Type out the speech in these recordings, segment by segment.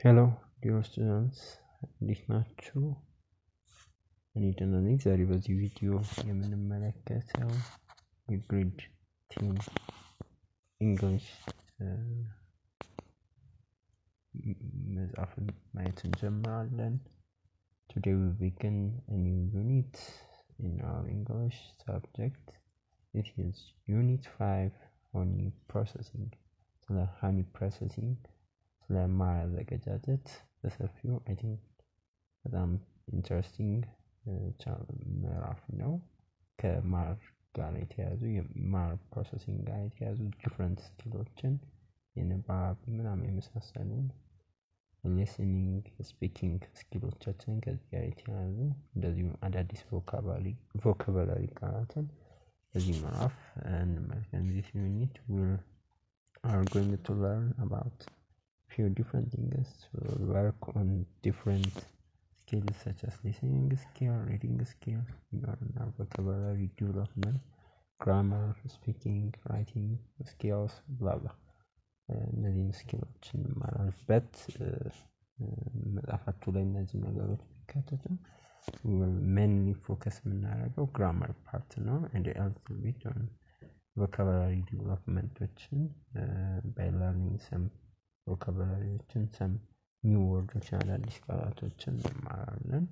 Hello dear students, እንዴት ናችሁ? እኔ ደህና ነኝ። ዛሬ በዚህ ቪዲዮ የምንመለከተው የግሬድ 10 እንግሊሽ መጽሐፍን ማየት እንጀምራለን። Today we begin a new unit in our English subject. It is Unit 5 honey processing. ስለ honey processing ስለ ማር አዘገጃጀት በሰፊው I think በጣም ኢንተረስቲንግ ምዕራፍ ነው። ከማር ጋር የተያዙ የማር ፕሮሰሲንግ ጋር የተያዙ ዲፍረንት ስኪሎችን የንባብ ምናምን የመሳሰሉ ሊስኒንግ ስፒኪንግ ስኪሎቻችን ከዚህ ጋር የተያዙ እንደዚሁ አዳዲስ ቮካቡላሪ ቃላትን በዚህ ምዕራፍ እንመልከታለን። This unit we are going to learn about few different things. We'll work on different skills such as listening skill, reading skill, vocabulary development, grammar, speaking, writing skills, blah blah. እነዚህን ስኪሎች እንማራለን። መጽሐፋችሁ ላይ እነዚህ ነገሮች ቢካተቱ mainly focus የምናደርገው grammar part ነው and a little bit on vocabulary development by learning some vocabulary some new words አዳዲስ ቃላቶችን እንማራለን።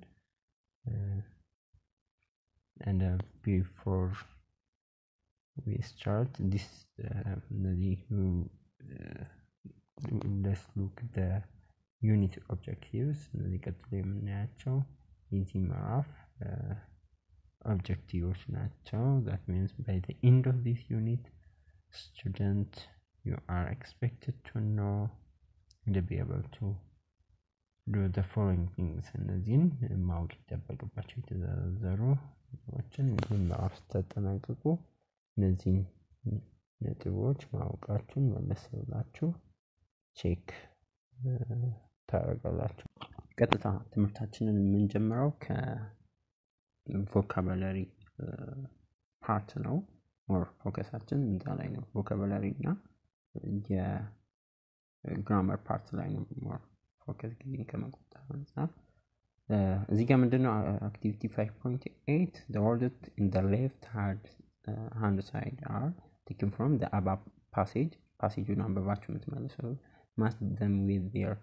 And before we start this let's look at the unit objectives. እነዚህ ቀጥሎ የምናያቸው የዚህ ምዕራፍ objectives ናቸው. That means by the end of this unit, student, you are expected to know and be able to do the following things. እነዚህን ማወቅ ይጠበቅባቸው የተዘረዘሩ ነጥቦችን ምዕራፍ ተጠናቅቁ እነዚህን ነጥቦች ማወቃችሁን መለስ ብላችሁ ቼክ ታደርጋላችሁ። ቀጥታ ትምህርታችንን የምንጀምረው ከቮካቡላሪ ፓርት ነው። ሞር ፎከሳችን እዛ ላይ ነው። ቮካቡላሪ እና የግራመር ፓርት ላይ ነው ሞር ፎከስ ጊዜ ከመቆጠብ አንፃር። እዚህ ጋር ምንድነው አክቲቪቲ 5.8 the words in the left hand side are taken from the above passageውን አንብባችሁ የምትመልሰው match them with their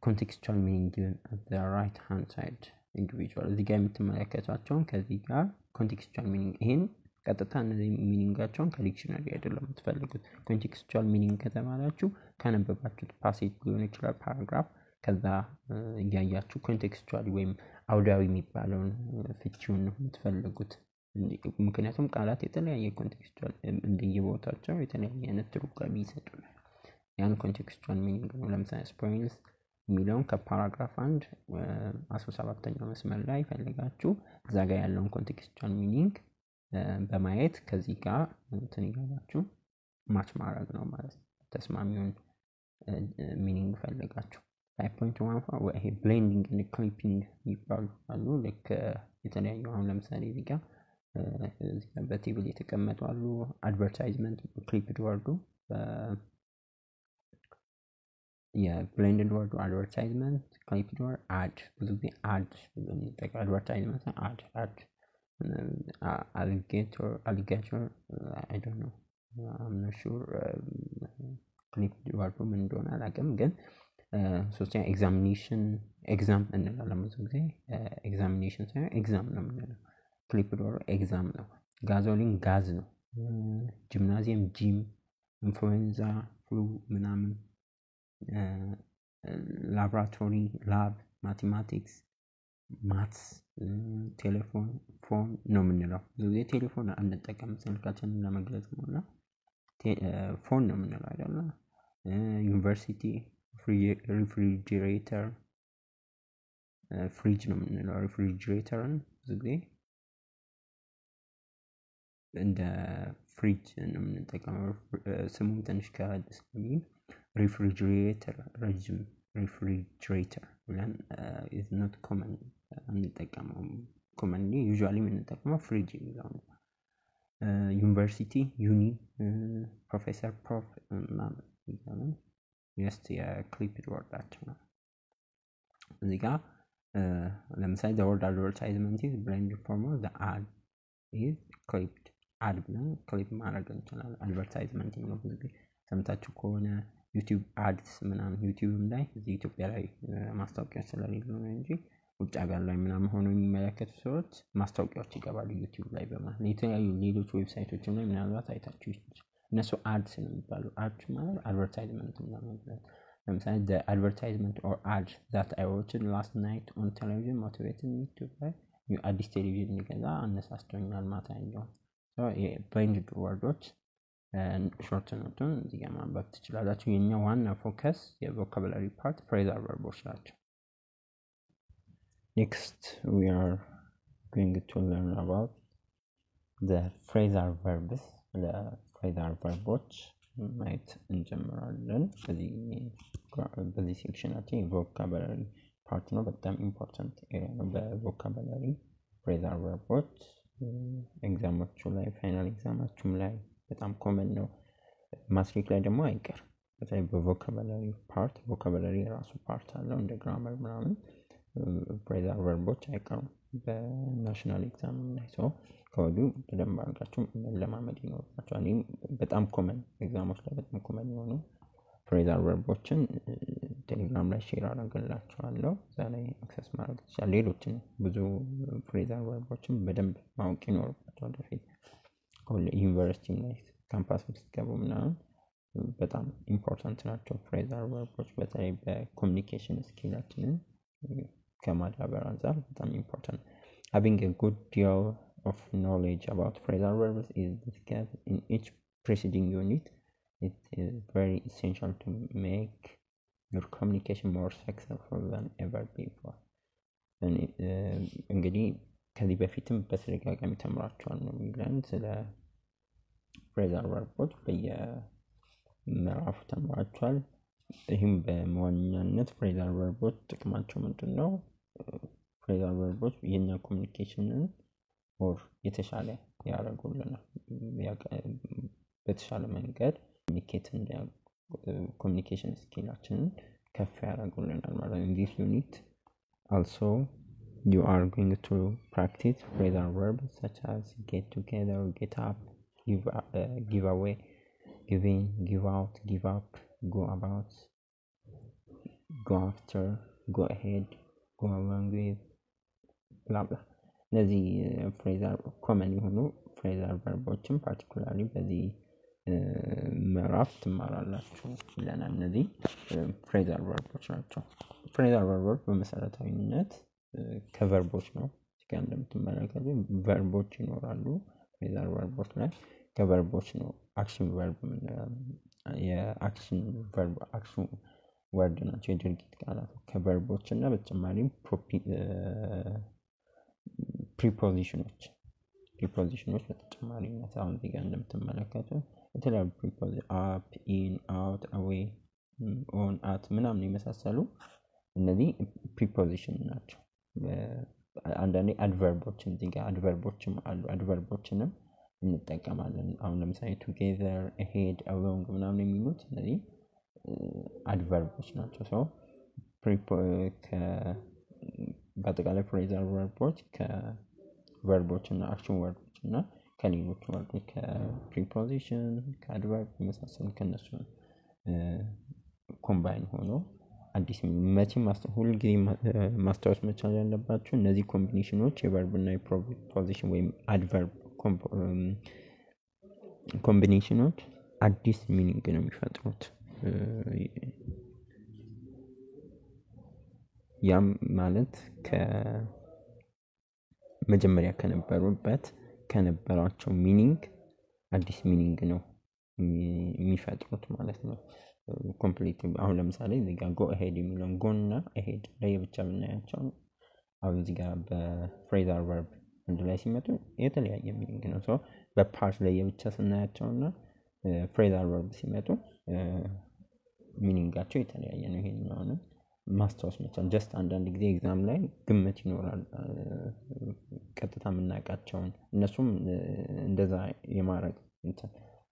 contextual meaning given at the right hand side individual. እዚህ ጋር የምትመለከቷቸውን ከዚህ ጋር contextual meaning ይሄን ቀጥታ እነዚህ ሚኒንጋቸውን ከዲክሽነሪ አይደለም የምትፈልጉት። contextual meaning ከተባላችሁ ካነበባችሁት ፓሴጅ ሊሆን ይችላል ፓራግራፍ ከዛ ያያችሁ contextual ወይም አውዳዊ የሚባለውን ፍቺውን ነው የምትፈልጉት። ምክንያቱም ቃላት የተለያየ contextual እንደየቦታቸው የተለያየ አይነት ትርጓሜ ይሰጡናል። ያን contextual meaning ነው። ለምሳሌ spoils የሚለውን ከፓራግራፍ 1 17ኛው መስመር ላይ ፈልጋችሁ እዛ ጋር ያለውን contextual meaning በማየት ከዚህ ጋር እንትን ይገባችሁ ማች ማድረግ ነው ማለት ነው። ተስማሚውን ሚኒንግ ፈልጋችሁ 5.1 ወይ blending and clipping ይባላሉ። ልክ የተለያዩ አሁን ለምሳሌ እዚህ ጋር በቴብል የተቀመጡ አሉ። አድቨርታይዝመንት ክሊፕድ ወርዱ የብሌንድድ ወርዱ አድቨርታይዝመንት ክሊፕድ ወርድ አድ ብዙ ጊዜ አድ በሚጠቀም አድቨርታይዝመንት አድ alligator I don't know, I'm not sure clipped ወርዱ ምን እንደሆነ አላውቅም። ግን ሶስተኛ ኤግዛሚኔሽን ኤግዛም እንላለን ብዙ ጊዜ ኤግዛሚኔሽን ሳይሆን ኤግዛም ነው የምንለው። ክሊፕድ ወርዱ ኤግዛም ነው። ጋዞሊን ጋዝ ነው። ጂምናዚየም ጂም፣ ኢንፍሉዌንዛ ፍሉ ምናምን፣ ላብራቶሪ ላብ፣ ማቴማቲክስ ማትስ፣ ቴሌፎን ፎን ነው የምንለው። ብዙ ጊዜ ቴሌፎን አንጠቀም ስልካችንን ለመግለጽ ነውና ፎን ነው የምንለው አይደል? ዩኒቨርሲቲ ሪፍሪጅሬተር ፍሪጅ ነው የምንለው። ሪፍሪጅሬተርን ብዙ ጊዜ እንደ ፍሪጅ ነው የምንጠቀመው። ስሙም ትንሽ ከበድ ስለሚል ሪፍሪጅሬተር ረጅም ሪፍሪጅሬተር ብለን is not common አንጠቀመውም። commonly usually የምንጠቀመው ፍሪጅ የሚለው ነው። ዩኒቨርሲቲ ዩኒ ፕሮፌሰር ፕሮፍ ምናምን ይባላል። just የክሊፕድ ወርዳቸው ነው። እዚህ ጋር ለምሳሌ the word advertisement is blended form of the ad is clipped ad ብለን ክሊፕ ማድረግ እንችላለን። አድቨርታይዝመንት ነው። ብዙ ጊዜ ሰምታችሁ ከሆነ ዩቲዩብ አድስ ምናምን ዩቲዩብም ላይ እዚህ ኢትዮጵያ ላይ ማስታወቂያ ስለሌሉ ነው እንጂ ውጭ ሀገር ላይ ምናምን ሆኖ የሚመለከቱ ሰዎች ማስታወቂያዎች ይገባሉ ዩቲዩብ ላይ በማለት የተለያዩ ሌሎች ዌብሳይቶችም ላይ ምናልባት አይታችሁ እነሱ አድስ ነው የሚባሉ። አድስ ማለት አድቨርታይዝመንት ማለት ነው። ለምሳሌ the advertisement or ad that I watched last night on television motivated me to buy new አዲስ ቴሌቪዥን እንገዛ አነሳስቶኛል ማታ ያየው። blended ወርዶች ሾርት ኖቱን እዚህ ጋር ማንበብ ትችላላችሁ። የኛ ዋና ፎከስ የቮካቡላሪ ፓርት ፍሬዛል ቨርቦች ናቸው። Next we are going to learn about the phrasal verbs. The phrasal verbs ማየት እንጀምራለን። በዚህ ሴክሽናችን ቮካቡላሪ ፓርት ነው። በጣም ኢምፖርታንት ኤሪያ ነው። በቮካቡላሪ ፍሬዛል ቨርቦች ኤግዛሞቹ ላይ ፋይናል ኤግዛማችሁም ላይ በጣም ኮመን ነው። ማትሪክ ላይ ደግሞ አይቀርም። በተለይ በቮካቡላሪ ፓርት ቮካቡላሪ የራሱ ፓርት አለው እንደ ግራመር ምናምን። ፍሬዛል ቨርቦች አይቀሩም በናሽናል ኤግዛም ላይ። ሰው ከወዲሁ በደንብ አድርጋችሁ መለማመድ ይኖርባችኋል። በጣም ኮመን ኤግዛሞች ላይ በጣም ኮመን የሆኑ ፍሬዛል ቨርቦችን ቴሌግራም ላይ ሼር አደርግላችኋለሁ። እዛ ላይ አክሰስ ማድረግ ትችላላችሁ። ሌሎችን ብዙ ፍሬዛል ቨርቦችን በደንብ ማወቅ ይኖርባችኋል። ወደፊት ዩኒቨርሲቲ ላይ ካምፓስ ስትገቡ ምናምን በጣም ኢምፖርታንት ናቸው ፍሬዛል ቨርቦች። በተለይ በኮሚኒኬሽን ስኪላችንን ከማዳበር አንፃር በጣም ኢምፖርታንት። Having a good deal of knowledge about phrasal verbs is discussed in each preceding unit. It is very essential to make your communication more successful than ever before. እንግዲህ ከዚህ በፊትም በተደጋጋሚ ተምራችኋል ነው የሚለን ስለ ፍሬዛል ቨርቦች በየምዕራፉ ተምራችኋል። ይህም በመዋኛነት ፍሬዛል ቨርቦች ጥቅማቸው ምንድነው? ፍሬዛል ቨርቦች የኛ ኮሚኒኬሽንን ኦር የተሻለ ያደርጉልናል። በተሻለ መንገድ ኮሚኒኬሽን ስኪላችንን ከፍ ያደርጉልናል ማለት ነው። this unit also you are going to practice phrasal verbs such as get together, get up, give away, give in, give out, give up, go about, go after, go ahead, go along with, blah blah. እነዚህ ፍሬዛል ኮመን የሆኑ ፍሬዛል ቨርቦችን ፓርቲኩላሪ በዚህ ምዕራፍ ትማራላችሁ ይለናል። እነዚህ ፍሬዛል ቨርቦች ናቸው። ፍሬዛል ቨርቦች በመሰረታዊነት ከቨርቦች ነው። እዚህ ጋር እንደምትመለከቱ ቨርቦች ይኖራሉ ፍሬዛል ቨርቦች ላይ። ከቨርቦች ነው አክሽን ቨርብ የአክሽን ቨርብ አክሽን ወርድ ናቸው የድርጊት ቃላት ከቨርቦች እና በተጨማሪም ፕሪፖዚሽኖች በተጨማሪነት አሁን እዚህ ጋር እንደምትመለከቱ የተለያዩ ፕሪፖዚሽን አፕ፣ ኢን፣ አውት፣ አዌይ፣ ኦን፣ አት ምናምን የመሳሰሉ እነዚህ ፕሪፖዚሽን ናቸው። አንዳንዴ አድቨርቦችን እዚህ ጋር አድቨርቦችም አሉ። አድቨርቦችንም እንጠቀማለን። አሁን ለምሳሌ ቱጌዘር፣ አሄድ፣ አሎንግ ምናምን የሚሉት እነዚህ አድቨርቦች ናቸው። ሰው በአጠቃላይ ፍሬዛል ቨርቦች ከቨርቦች እና አክሽን ወርዶች እና ከሌሎች ወርዶች ከፕሪፖዚሽን ከአድቨርብ የመሳሰሉ ከነሱ ኮምባይን ሆኖ አዲስ መቼም ሁልጊዜ ማስታወስ መቻል ያለባችሁ እነዚህ ኮምቢኔሽኖች የቨርብ እና የፕሪፖዚሽን ወይም አድቨርብ ኮምቢኔሽኖች አዲስ ሚኒንግ ነው የሚፈጥሩት። ያም ማለት ከመጀመሪያ ከነበራቸው ሚኒንግ አዲስ ሚኒንግ ነው የሚፈጥሩት ማለት ነው። ኮምፕሊት አሁን ለምሳሌ እዚህ ጋር go ahead የሚለው go እና ahead ለየብቻ ብናያቸው አሁን እዚህ ጋር በፍሬዛል ቨርብ አንድ ላይ ሲመጡ የተለያየ ሚኒንግ ነው። ሶ በፓርት ለየብቻ ስናያቸውና ፍሬዛል ቨርብ ሲመጡ ሚኒንጋቸው የተለያየ ነው። ይሄኛውን ማስታወስ መቻል ጀስት አንዳንድ ጊዜ ኤግዛም ላይ ግምት ይኖራል ቀጥታ የምናውቃቸውን እነሱም እንደዛ የማድረግ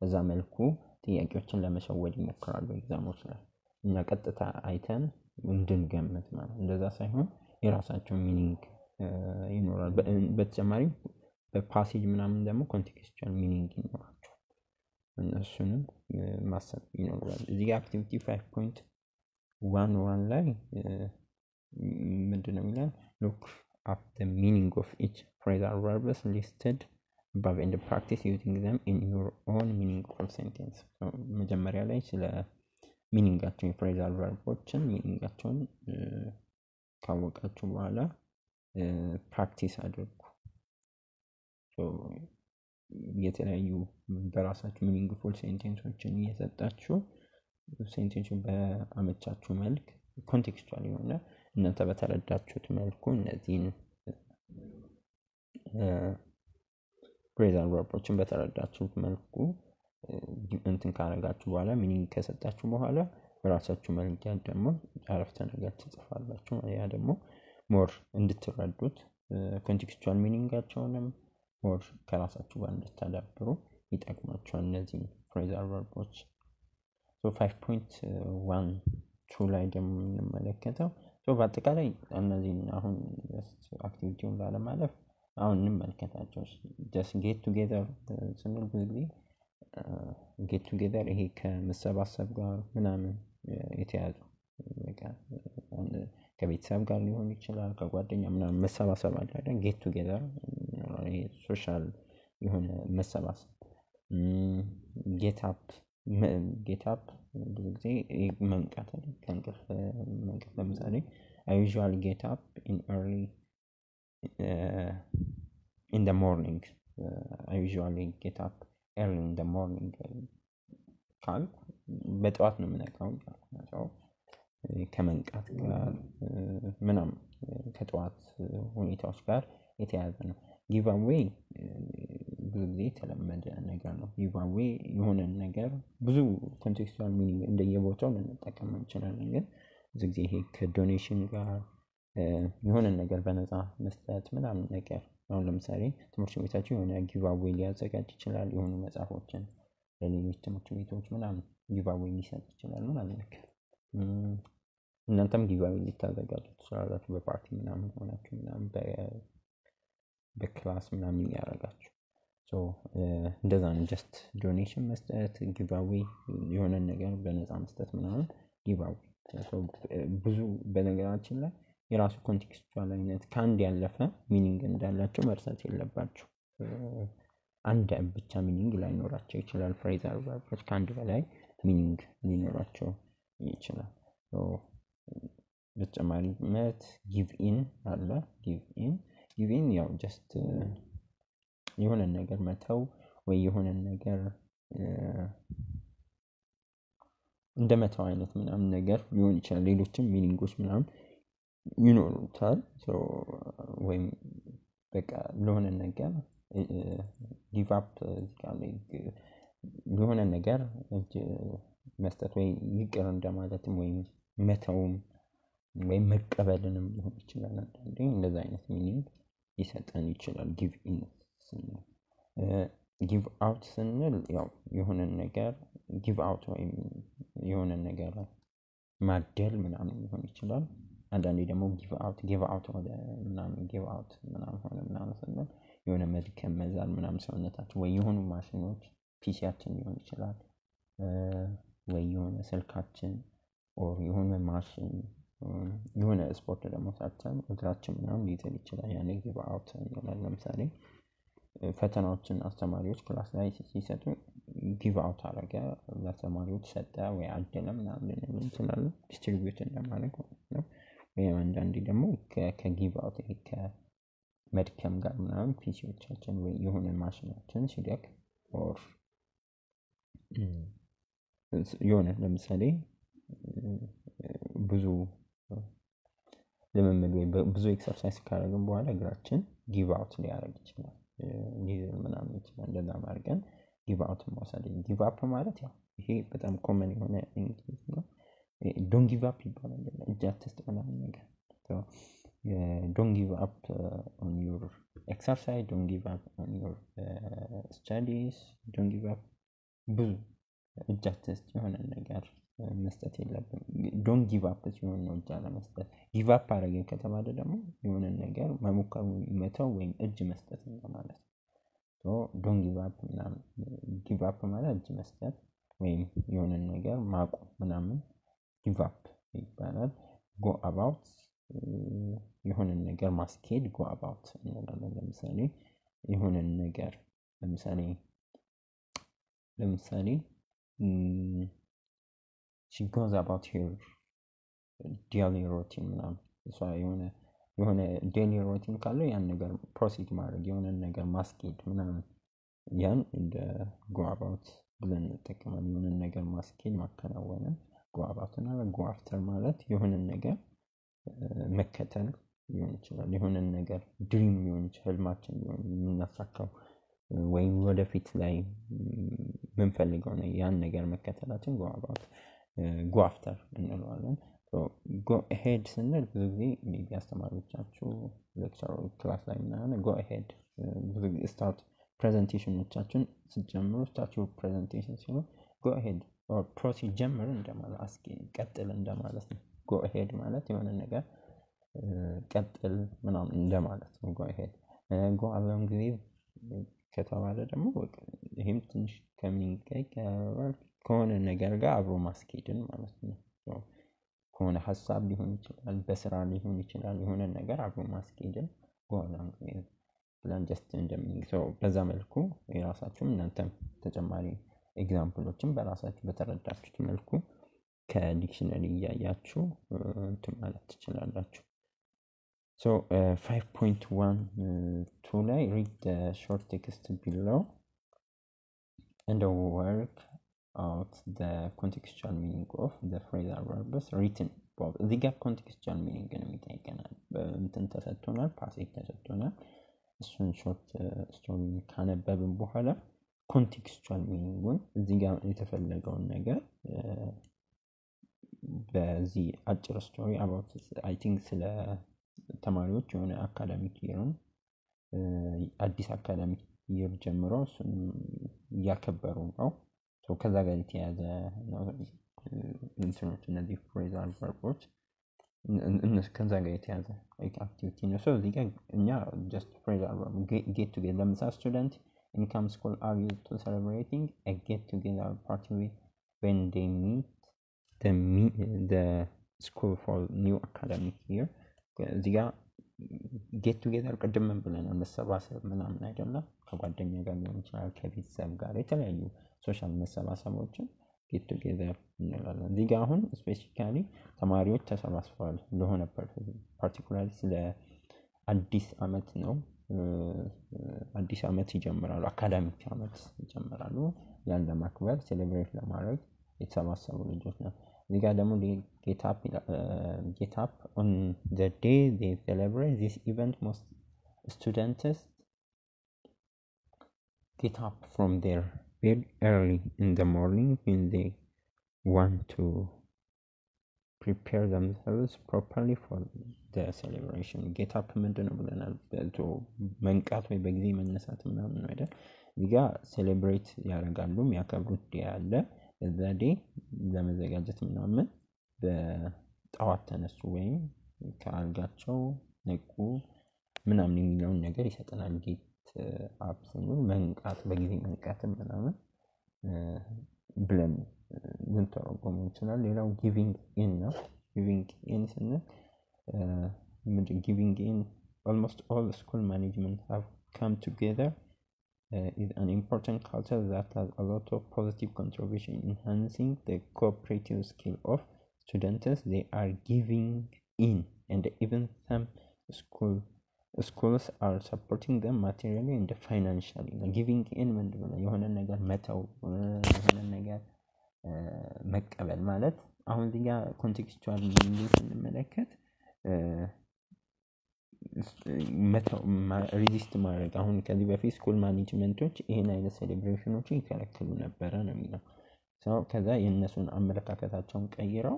በዛ መልኩ ጥያቄዎችን ለመሸወድ ይሞክራሉ ኤግዛሞች ላይ። እና ቀጥታ አይተን እንድንገምት ማለት እንደዛ ሳይሆን የራሳቸው ሚኒንግ ይኖራል። በተጨማሪ በፓሴጅ ምናምን ደግሞ ኮንቴክስቹዋል ሚኒንግ ይኖራቸዋል። እነሱንም ማሰብ ይኖራል። እዚህ ጋር አክቲቪቲ 5.11 ላይ ምንድነው የሚለው? look up the meaning of each phrasal verbs listed above and practice using them in your own meaningful sentence. መጀመሪያ ላይ ስለ ሚኒንጋቸው የፍሬዛል ቨርቦችን ሚኒንጋቸውን ካወቃችሁ በኋላ ፕራክቲስ አድርጉ። የተለያዩ በራሳችሁ ሚኒንግፉል ሴንቴንሶችን እየሰጣችሁ ሴንቴንሱን በአመቻችሁ መልክ ኮንቴክስቹዋል የሆነ እናንተ በተረዳችሁት መልኩ እነዚህን ፍሬዛል ቨርቦችን በተረዳችሁት መልኩ እንትን ካረጋችሁ በኋላ ሚኒንግ ከሰጣችሁ በኋላ በራሳችሁ መንገድ ደግሞ አረፍተ ነገር ትጽፋላችሁ። ያ ደግሞ ሞር እንድትረዱት ኮንቴክስቹዋል ሚኒንጋቸውንም ሞር ከራሳችሁ ጋር እንድታዳብሩ ይጠቅማችኋል እነዚህ ፍሬዛል ቨርቦች። 5.12 ላይ ደግሞ እንመለከተው በአጠቃላይ እነዚህ አሁን አክቲቪቲውን ላለማለፍ አሁን እንመለከታቸው። just get together ስንል ብዙ ጊዜ get together ይሄ ከመሰባሰብ ጋር ምናምን የተያዙ ከቤተሰብ ጋር ሊሆን ይችላል ከጓደኛ ምናምን መሰባሰብ አለ አይደል? get together ይሄ ሶሻል የሆነ መሰባሰብ። get up ብዙ ጊዜ መንቃት ከእንቅልፍ መንቃት። ለምሳሌ I usually get up in the morning. I usually get up early in the morning ካልኩ በጠዋት ነው የምነቃው ማለት ከመንቃት ጋር ምናምን ከጠዋት ሁኔታዎች ጋር የተያያዘ ነው። give away ብዙ ጊዜ የተለመደ ነገር ነው። give away የሆነ ነገር ብዙ ኮንቴክስቹዋል ሚኒንግ እንደየቦታው ልንጠቀም እንችላለን። ግን ብዙ ጊዜ ይሄ ከዶኔሽን ጋር የሆነ ነገር በነፃ መስጠት ምናምን ነገር አሁን ለምሳሌ ትምህርት ቤታችን የሆነ give away ሊያዘጋጅ ይችላል። የሆኑ መጽሐፎችን ለሌሎች ትምህርት ቤቶች ምናምን give away ሊሰጥ ይችላል ምናምን ነገር። እናንተም give away ልታዘጋጁ ትችላላችሁ በፓርቲ ምናምን ሆናችሁ ምናምን በክላስ ምናምን ያደርጋችሁ። እንደዛ ነው። just ዶኔሽን መስጠት give away የሆነ ነገር በነፃ መስጠት ምናምን give away። ብዙ በነገራችን ላይ የራሱ ኮንቴክስቹዋል አይነት ከአንድ ያለፈ ሚኒንግ እንዳላቸው መርሳት የለባችሁ። አንድ ብቻ ሚኒንግ ላይኖራቸው ይችላል። ፍሬዛል ቨርቦች ከአንድ በላይ ሚኒንግ ሊኖራቸው ይችላል። በተጨማሪ give in አለ። give in ያው just የሆነ ነገር መተው ወይ የሆነ ነገር እንደመተው አይነት ምናምን ነገር ሊሆን ይችላል። ሌሎችም ሚኒንጎች ምናምን ይኖሩታል። ወይም በቃ ለሆነ ነገር give up የሆነ ነገር መስጠት ወይ ይቅር እንደማለትም ወይ መተውም ወይ መቀበልንም ሊሆን ይችላል። አንዳንዴ እንደዛ አይነት ሚኒንግ ሊሰጠን ይችላል give in ስንል። give out ስንል ያው የሆነ ነገር give out ወይ የሆነ ነገር ማደል ምናምን ሊሆን ይችላል። አንዳንዴ ደግሞ give out ወደ ምናምን give out ምናምን ሆነ ምናምን ስንል የሆነ መድከም መዛል ምናምን ሰውነታችን ወይ የሆኑ ማሽኖች ፒሲያችን ሊሆን ይችላል ወይ የሆነ ስልካችን ኦር የሆነ ማሽን የሆነ ስፖርት ደግሞ ሰርተን እግራችን ምናምን ሊዝል ይችላል። ያኔ give out እንላለን። ለምሳሌ ፈተናዎችን አስተማሪዎች ክላስ ላይ ሲሰጡ give out አደረገ ለተማሪዎች ሰጠ ወይ አደለ ምናምን ልንል እንችላለን። ዲስትሪቢዩት እንደማለት ነው። ወይም አንዳንዴ ደግሞ ከgive out ከመድከም ጋር ምናምን ፒሲዎቻችን ወይ የሆነ ማሽናችን ሲደክም ኦር የሆነ ለምሳሌ ብዙ ልምምድ ወይ ብዙ ኤክሰርሳይዝ ካደረግን በኋላ እግራችን give out ሊያደርግ ይችላል። ሊዝል ምናምን ይችላል። እንደዛ ማድረግን give out መውሰድ። give up ማለት ያው ይሄ በጣም ኮመን የሆነ እንግሊዝ ነው። don't give up ይባላል። እጅ አትስጥ ምናምን ነገር። don't give up on your exercise, don't give up on your studies, don't give up ብዙ እጅ አትስጥ የሆነ ነገር መስጠት የለብን ዶንት ጊቭ አፕ ሲሆን ነው እጅ አለመስጠት ጊቭ አፕ አደረግን ከተባለ ደግሞ የሆነ ነገር መሞከሩ መተው ወይም እጅ መስጠት እንደማለት ነው ዶንት ጊቭ አፕ ምናምን ጊቭ አፕ ማለት እጅ መስጠት ወይም የሆነ ነገር ማቆም ምናምን ጊቭ አፕ ይባላል go about የሆነ ነገር ማስኬድ go about እንላለን ለምሳሌ የሆነ ነገር ለምሳሌ she goes about her daily routine ምናምን እሷ የሆነ daily routine ካለው ያን ነገር ፕሮሲድ ማድረግ የሆነ ነገር ማስኬድ ምናምን ያን እንደ go about ብለን እንጠቀማለን የሆነ ነገር ማስኬድ ማከናወን go about እና go after ማለት የሆነ ነገር መከተል ሊሆን ይችላል የሆነ ነገር ድሪም ሊሆን ይችላል ህልማችን የምናሳካው ወይም ወደፊት ላይ ምንፈልገው ነው ያን ነገር መከተላችን go about go after እንለዋለን go ahead ስንል ብዙ ጊዜ ሜቢ አስተማሪዎቻችሁ ሌክቸር ክላስ ላይ ምናምን go ahead ብዙ ጊዜ ስታርት ፕሬዘንቴሽኖቻችን ሲጀምሩ ስታርት ዩር ፕሬዘንቴሽን ሲሆን go ahead or proceed ጀምር እንደማለት አስኪ ቀጥል እንደማለት ነው go ahead ማለት የሆነ ነገር ቀጥል ምናምን እንደማለት ነው go ahead go along with ከተባለ ደግሞ ይሄም ትንሽ ከሆነ ነገር ጋር አብሮ ማስኬድን ማለት ነው ከሆነ ሐሳብ ሊሆን ይችላል በስራ ሊሆን ይችላል የሆነ ነገር አብሮ ማስኬድን go along with ብለን ጀስት እንደሚል በዛ መልኩ የራሳችሁም እናንተም ተጨማሪ ኤግዛምፕሎችን በራሳችሁ በተረዳችሁት መልኩ ከዲክሽነሪ ያያችሁ እንትን ማለት ትችላላችሁ 5.1 ላይ read the short text below and work out the contextual meaning of the phrasal verbs written above the gap contextual meaning ነው የሚጠይቀናል እንትን ተሰጥቶናል ፓሴጅ ተሰጥቶናል እሱን ሾርት ስቶሪ ካነበብን በኋላ ኮንቴክስቹዋል ሚኒንጉን እዚህ ጋር የተፈለገውን ነገር በዚህ አጭር ስቶሪ about I think ስለ ተማሪዎች የሆነ አካዳሚክ ይርን አዲስ አካዳሚክ ይር ጀምሮ እሱን ያከበሩ ነው ከዛ ጋር የተያዘ ነው እንትኖች እነዚህ phrasal verbs ከዛ ጋር የተያዘ አክቲቪቲ ነው እዚህ ጋር እኛ just phrasal verb get together ለምሳሌ student income school are used to celebrating a get together party when they meet the school for new academic year እዚህ ጋር get together ቀደም ብለን መሰባሰብ ምናምን አይደለም ከጓደኛ ጋር ሊሆን ይችላል ከቤተሰብ ጋር የተለያዩ ሶሻል መሰባሰቦችን get together እንላለን እዚህ ጋር አሁን ስፔሲፊካሊ ተማሪዎች ተሰባስበዋል ለሆነ ፓርቲኩላሪ ስለ አዲስ አመት ነው አዲስ አመት ይጀምራሉ አካዳሚክ አመት ይጀምራሉ ያን ለማክበር ሴሌብሬት ለማድረግ የተሰባሰቡ ልጆች ነው እዚህ ጋር ደግሞ get up on the day they celebrate this event most students get up from their bed early in the morning when they want to prepare themselves properly for the celebration get up ምንድነው ብለናል መንቃት ወይ በጊዜ መነሳት ምናምን ነው አይደል እዚጋ ሴሌብሬት ያደርጋሉ የሚያከብሩት ዴይ አለ እዛ ዴይ ለመዘጋጀት ምናምን በጠዋት ተነሱ ወይም ከአልጋቸው ነቁ ምናምን የሚለውን ነገር ይሰጠናል get up ስንል መንቃት በጊዜ መንቃትም ምናምን ብለን ልንተረጉም እንችላለን ሌላው giving in ነው giving in ስንል giving in almost all school management have come together is an important culture that has a lot of positive contribution in enhancing the cooperative skill of students they are giving in and even some schools are supporting them materially and financially giving in ምንድነው የሆነ ነገር መተው የሆነ ነገር መቀበል ማለት አሁን እዚህ ጋር ኮንቴክስቹዋል ሚኒንግ ስንመለከት ሬዚስት ማድረግ አሁን ከዚህ በፊት ስኩል ማኔጅመንቶች ይሄን አይነት ሴሌብሬሽኖችን ይከለክሉ ነበር ነው የሚለው ከዛ የነሱን አመለካከታቸውን ቀይረው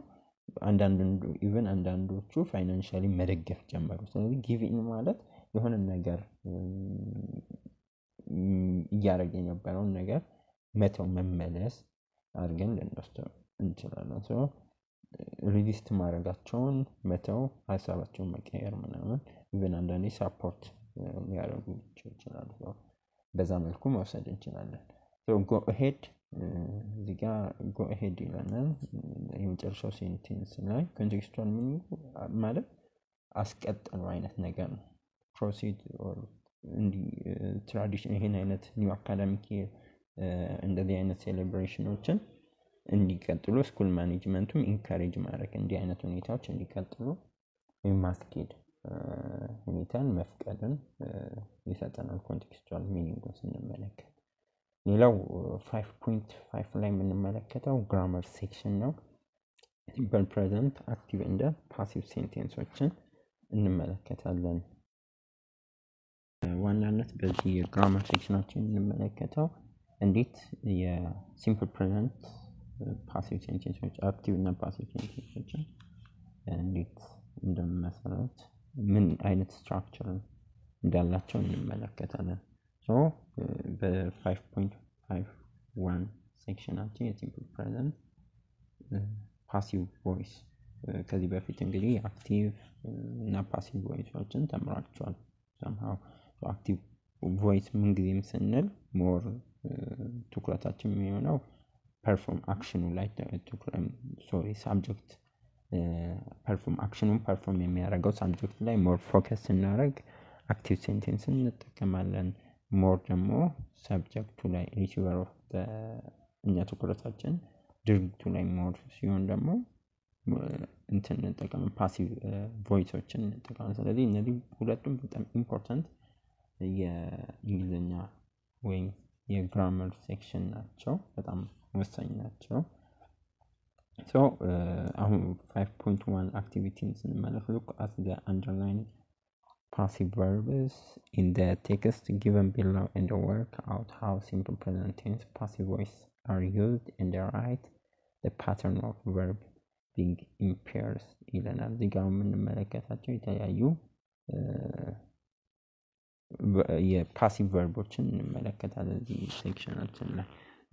አንዳንዶቹ ፋይናንሻሊ መደገፍ ጀመሩ ስለዚህ ጊቪንግ ማለት የሆነ ነገር እያደረገ የነበረውን ነገር መተው መመለስ አድርገን ልንወስደው እንችላለን። ሶ ሪሊስት ማድረጋቸውን መተው ሀሳባቸውን መቀየር ምናምን ኢቨን አንዳንዴ ሳፖርት ሊያደርጉ ይችላሉ። በዛ መልኩ መውሰድ እንችላለን። ሶ ጎ ሄድ እዚህ ጋር ጎ ሄድ ይለናል የመጨረሻው ሴንቴንስ ላይ ኮንቴክስቹዋል ሚኒንግ ማለት አስቀጥሉ አይነት ነገር ነው። ፕሮሲድ ኦር እንዲ ትራዲሽን ይሄን አይነት ኒው አካዳሚክ እንደዚህ አይነት ሴሌብሬሽኖችን እንዲቀጥሉ ስኩል ማኔጅመንቱም ኢንካሬጅ ማድረግ እንዲህ አይነት ሁኔታዎች እንዲቀጥሉ ማስኬድ ሁኔታን መፍቀድን ይሰጠናል ኮንቴክስቹዋል ሚኒንጉን ስንመለከት። ሌላው 5.5 ላይ የምንመለከተው ግራመር ሴክሽን ነው። ሲምፕል ፕሬዘንት አክቲቭ እንደ ፓሲቭ ሴንቴንሶችን እንመለከታለን። ዋናነት በዚህ የግራመር ሴክሽናችን የምንመለከተው እንዴት የሲምፕል ፕሬዘንት ፓሲቭ ሴንቴንሶች አክቲቭ እና ፓሲቭ ሴንቴንሶችን እንዴት እንደምንመሰረት ምን አይነት ስትራክቸር እንዳላቸው እንመለከታለን። ሶ በ5.51 ሴክሽናችን የሲምፕል ፕሬዘንት ፓሲቭ ቮይስ ከዚህ በፊት እንግዲህ አክቲቭ እና ፓሲቭ ቮይሶችን ተምራችኋል። somehow አክቲቭ ቮይስ ምን ጊዜም ስንል ሞር ትኩረታችን የሚሆነው ፐርፎርም አክሽኑ ላይ ሳብጀክት አክሽኑን ፐርፎርም የሚያደርገው ሳብጀክት ላይ ሞር ፎከስ ስናደርግ አክቲቭ ሴንቴንስን እንጠቀማለን። ሞር ደግሞ ሳብጀክቱ ላይ ሪሲቨር ኦፍ እኛ ትኩረታችን ድርጊቱ ላይ ሞር ሲሆን ደግሞ እንትን እንጠቀም ፓሲቭ ቮይሶችን እንጠቀማለን። ስለዚህ እነዚህ ሁለቱም በጣም ኢምፖርታንት የእንግሊዝኛ ወይም የግራመር ሴክሽን ናቸው፣ በጣም ወሳኝ ናቸው። ሶ አሁን 5.1 activities ስንመለከት look at the underlined passive verbs in the text given below and work out how simple present tense passive voice are used and write the pattern of verb being in pairs ይለናል። እዚህ ጋር የምንመለከታቸው የተለያዩ የፓሲቭ ቨርቦችን እንመለከታለን እዚህ ሴክሽናችን ላይ።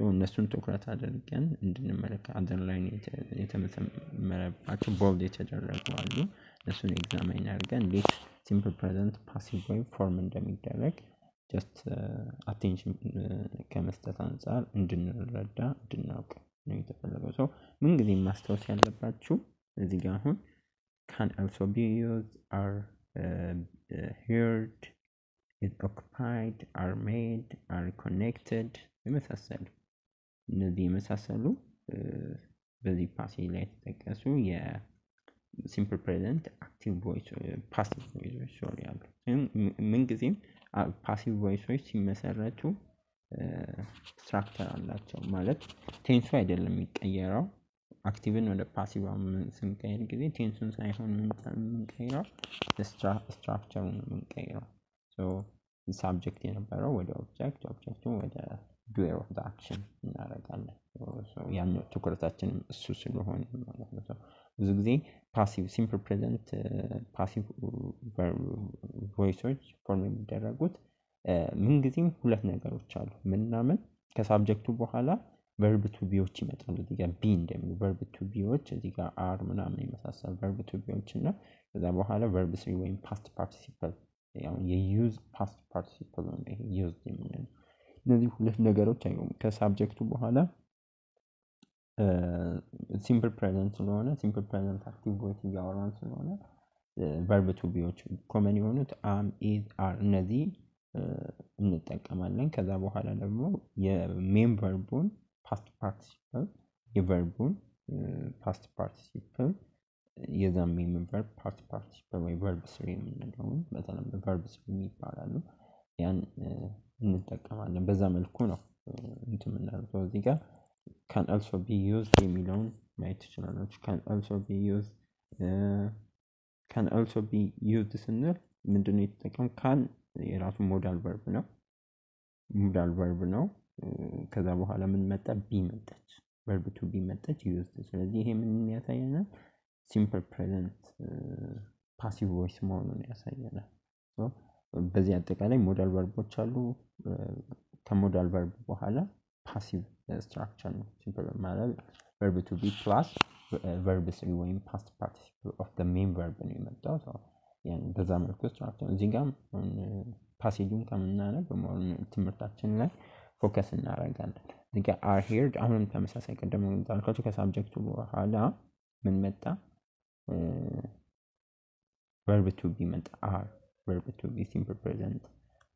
እነሱን ትኩረት አድርገን እንድንመለከት አንደርላይን የተመረባቸው ቦልድ የተደረጉ አሉ። እነሱን ኤግዛማይን አድርገን እንዴት ሲምፕል ፕሬዘንት ፓሲቭ ቮይስ ፎርም እንደሚደረግ ጀስት አቴንሽን ከመስጠት አንጻር እንድንረዳ እንድናውቅ ነው የተፈለገው። ሰው ምን ጊዜ ማስታወስ ያለባችሁ እዚህ ጋር አሁን can also be used, are heard, is occupied, are made, are connected የመሳሰሉ እነዚህ የመሳሰሉ በዚህ ፓሲቭ ላይ የተጠቀሱ የሲምፕል ፕሬዘንት አክቲቭ ቮይስ ፓሲቭ ቮይሶች ያሉ ምን ጊዜም ፓሲቭ ቮይሶች ሲመሰረቱ ስትራክቸር አላቸው። ማለት ቴንሱ አይደለም የሚቀየረው። አክቲቭን ወደ ፓሲቭ ስንቀይር ጊዜ ቴንሱን ሳይሆን የምንቀይረው ስትራክቸሩን ነው የምንቀይረው። ሶ ሳብጀክት የነበረው ወደ ኦብጀክት፣ ኦብጀክቱን ወደ ዱዌር ኦፍ አክሽን እናደርጋለን። ያን ትኩረታችንም እሱ ስለሆነ ማለት ነው። ብዙ ጊዜ ፓሲቭ ሲምፕል ፕሬዘንት ፓሲቭ ቮይሶች ፎርም የሚደረጉት ምንጊዜም ሁለት ነገሮች አሉ። ምናምን ከሳብጀክቱ በኋላ ቨርብ ቱ ቢዎች ይመጣሉ። እዚህ ጋር ቢ እንደሚሉ ቨርብ ቱ ቢዎች እዚህ ጋር አር ምናምን የመሳሰሉ ቨርብ ቱ ቢዎች እና ከዛ በኋላ ቨርብ ስሪ ወይም ፓስት ፓርቲሲፐል ያው የዩዝ ፓስት ፓርቲሲፐል ነው ይሄ ዩዝ የምንለው። እነዚህ ሁለት ነገሮች አይሆኑም ከሳብጀክቱ በኋላ ሲምፕል ፕሬዘንት ስለሆነ ሲምፕል ፕሬዘንት አክቲቭ ቮይስ እያወራን ስለሆነ ቨርብ ቱ ቢዎች ኮመን የሆኑት አም፣ ኢዝ፣ አር እነዚህ እንጠቀማለን። ከዛ በኋላ ደግሞ የሜን ቨርቡን ፓስት ፓርቲሲፕል የቨርቡን ፓስት ፓርቲሲፕል የዛም ሜን ቨርብ ፓስት ፓርቲሲፕል ወይ ቨርብ ስሪ የምንለውን በተለምዶ ቨርብ ስሪ ይባላሉ። ያን እንጠቀማለን። በዛ መልኩ ነው እንትን የምናደርገው። እዚህ ጋር can also be used የሚለውን ማየት ትችላላችሁ። can also be used ስንል ምንድነው የተጠቀመው? ካን የራሱ ሞዳል ቨርብ ነው። ከዛ በኋላ ምን መጣ? ቢ መጣች፣ ቨርብ ቱ ቢ መጣች ዩዝድ። ስለዚህ ይሄ ምን ያሳየናል? ሲምፕል ፕሬዘንት ፓሲቭ ቮይስ መሆኑን ያሳየናል። በዚህ አጠቃላይ ሞዳል ቨርቦች አሉ። ከሞዳል ቨርብ በኋላ passive structure ነው simple ማለት verb to be plus verb 3 ወይም past participle of the main verb ነው የመጣው ያን በዛ መልኩ structure እዚህ ጋር ፓሴጁን ከምናነብ ትምህርታችን ላይ ፎከስ እናደርጋለን እዚህ ጋር are here አሁንም ተመሳሳይ ቀደም እንዳልኳችሁ ከሳብጀክቱ በኋላ ምን መጣ verb to be መጣ are verb to be simple present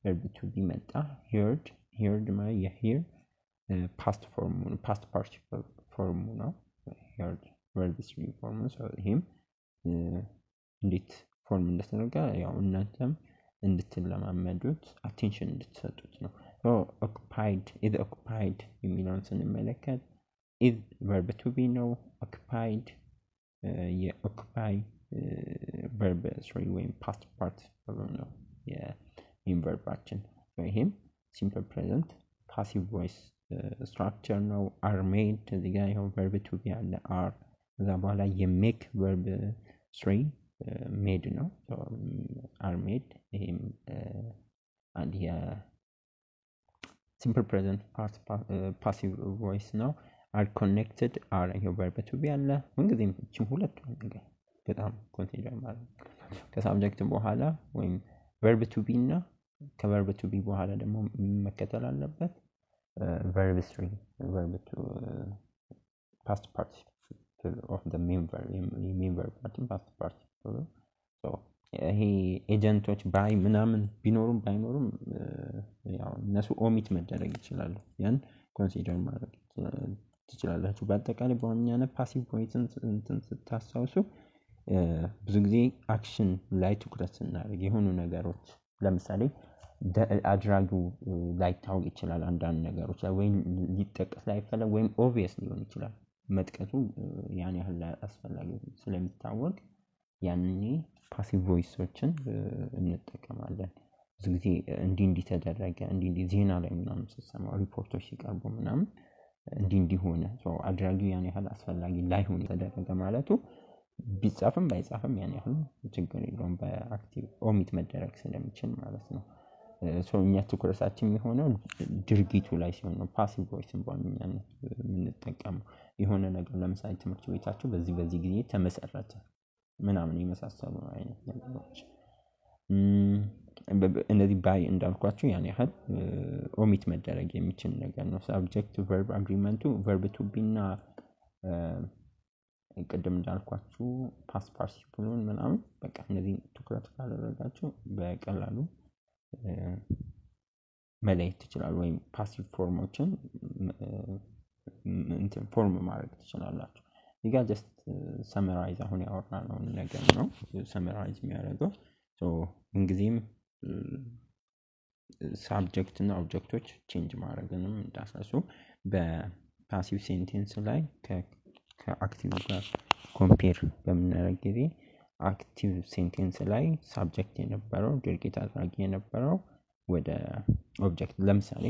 verb to be መጣ heard ማለት የhear past form past participle form ነው heard verb 3 form so him እንዴት ፎርም እንደተደረገ ያው እናንተም እንድትለማመዱት attention እንድትሰጡት ነው so occupied is occupied የሚለውን ስንመለከት is verb to be ነው occupied occupy verb 3 ወይም past participle ነው የmain verbaችን so him simple present passive voice structure ነው are made እዚህ ጋር ይኸው verb to be አለ are ከዛ በኋላ የሜክ verb 3 made ነው so are made him and simple present passive voice ነው are connected are ይኸው verb to be አለ እንግዲህ እቺም ሁለት ነገር በጣም ኮንሲደር ማለት ከሳብጀክት በኋላ ወይም verb to be እና ከverb to be በኋላ ደግሞ መከተል አለበት verb 3 verb to past participle of the main verb past participle so ይሄ ኤጀንቶች ባይ ምናምን ቢኖሩም ባይኖሩም ያው እነሱ ኦሚት መደረግ ይችላሉ ያን ኮንሲደር ማድረግ ትችላላችሁ በአጠቃላይ በዋናነት ፓሲቭ ቮይስን ስታሳውሱ ብዙ ጊዜ አክሽን ላይ ትኩረት እናደርግ የሆኑ ነገሮች ለምሳሌ አድራጊው ላይ ታውቅ ይችላል አንዳንድ ነገሮች ወይም ሊጠቀስ ላይ ፈለግ ወይም ኦብቪየስ ሊሆን ይችላል መጥቀሱ ያን ያህል አስፈላጊ ስለሚታወቅ ያንኔ ፓሲቭ ቮይሶችን እንጠቀማለን ብዙ ጊዜ እንዲህ ተደረገ እንዲህ ዜና ላይ ምናምን ሲሰማ ሪፖርቶች ሲቀርቡ ምናምን እንዲህ ሆነ ሶ አድራጊው ያን ያህል አስፈላጊ ላይሆን ተደረገ ማለቱ ቢጻፍም ባይጻፍም ያን ያህል ችግር የለውም በአክቲቭ ኦሚት መደረግ ስለሚችል ማለት ነው ሶ እኛ ትኩረታችን የሚሆነው ድርጊቱ ላይ ሲሆን ነው ፓሲቭ ቮይስን በዋናነት የምንጠቀመው የሆነ ነገር ለምሳሌ ትምህርት ቤታችሁ በዚህ ጊዜ ተመሰረተ ምናምን የመሳሰሉ አይነት ነገሮች እነዚህ ባይ እንዳልኳችሁ ያን ያህል ኦሚት መደረግ የሚችል ነገር ነው subject verb agreement verb to be እና ቀደም እንዳልኳችሁ past participle ምናምን በቃ እነዚህ ትኩረት ካደረጋችሁ በቀላሉ መለየት ይችላል ወይም ፓሲቭ ፎርሞችን ፎርም ማድረግ ትችላላችሁ ይጋ ጀስት ሰመራይዝ አሁን ያወራነው ነገር ነው ሰመራይዝ የሚያደርገው ሶ እንግዲህም ሳብጀክት እና ኦብጀክቶች ቼንጅ ማድረግንም እንዳሳሱ በፓሲቭ ሴንቴንስ ላይ ከአክቲቭ ጋር ኮምፔር በምናደርግ ጊዜ አክቲቭ ሴንቴንስ ላይ ሳብጀክት የነበረው ድርጊት አድራጊ የነበረው ወደ ኦብጀክት ለምሳሌ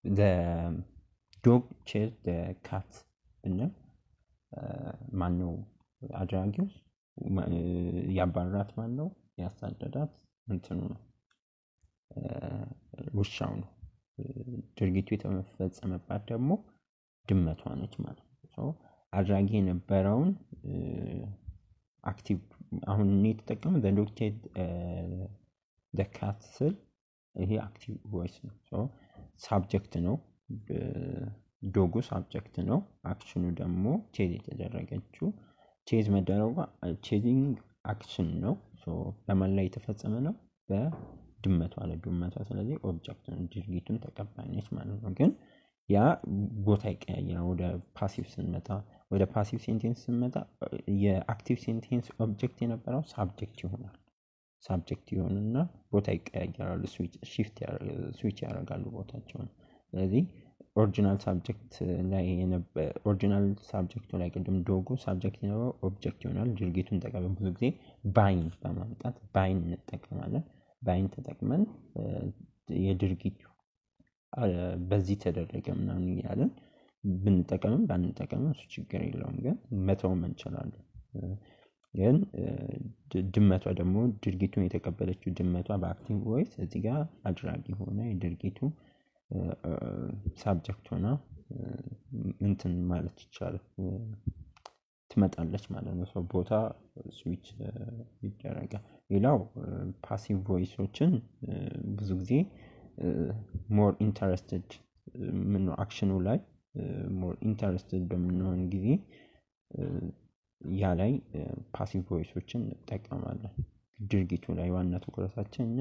the dog chased the cat እና ማነው አድራጊው ያባራት ማነው ያሳደዳት እንትኑ ነው ውሻው ነው ድርጊቱ የተፈጸመባት ደግሞ ድመቷ ነች ማለት ነው አድራጊ የነበረውን አክቲቭ አሁን እኔ ተጠቀመ the dog chased the cat ስል ይሄ አክቲቭ ቮይስ ነው ሶ ሳብጀክት ነው ዶጉ ሳብጀክት ነው አክሽኑ ደግሞ ቼዝ የተደረገችው ቼዝ መደረጓ ቼዚንግ አክሽን ነው ሶ ለማን ላይ የተፈጸመ ነው በድመቷ ላይ ድመቷ ስለዚህ ኦብጀክት ነው ድርጊቱን ተቀባይ ነች ማለት ነው ግን ያ ቦታ ይቀያየራል ወደ ፓሲቭ ስንመጣ ወደ ፓሲቭ ሴንቴንስ ስንመጣ የአክቲቭ ሴንቴንስ ኦብጀክት የነበረው ሳብጀክት ይሆናል ሳብጀክት ይሆንና ቦታ ይቀያየራሉ ስዊች ያደርጋሉ ቦታቸውን ስለዚህ ኦሪጂናል ሳብጀክት ላይ ኦሪጂናል ሳብጀክቱ ላይ ቀደም ዶጉ ሳብጀክት ነው ኦብጀክት ይሆናል ድርጊቱን ተቀበል ብዙ ጊዜ ባይን በማምጣት ባይን እንጠቀማለን ባይን ተጠቅመን የድርጊቱ በዚህ ተደረገ ምናምን ያለን ብንጠቀምም ባንጠቀምም እሱ ችግር የለውም ግን መተው እንችላለን ግን ድመቷ ደግሞ ድርጊቱን የተቀበለችው ድመቷ በአክቲቭ ቮይስ እዚህ ጋር አድራጊ ሆነ የድርጊቱ ሳብጀክት ሆና እንትን ማለት ይቻላል ትመጣለች ማለት ነው። ሰው ቦታ ስዊች ይደረጋል። ሌላው ፓሲቭ ቮይሶችን ብዙ ጊዜ ሞር ኢንተረስትድ ምን አክሽኑ ላይ ሞር ኢንተረስትድ በምንሆን ጊዜ ያ ላይ ፓሲቭ ቮይሶችን እንጠቀማለን። ድርጊቱ ላይ ዋና ትኩረታችን እኛ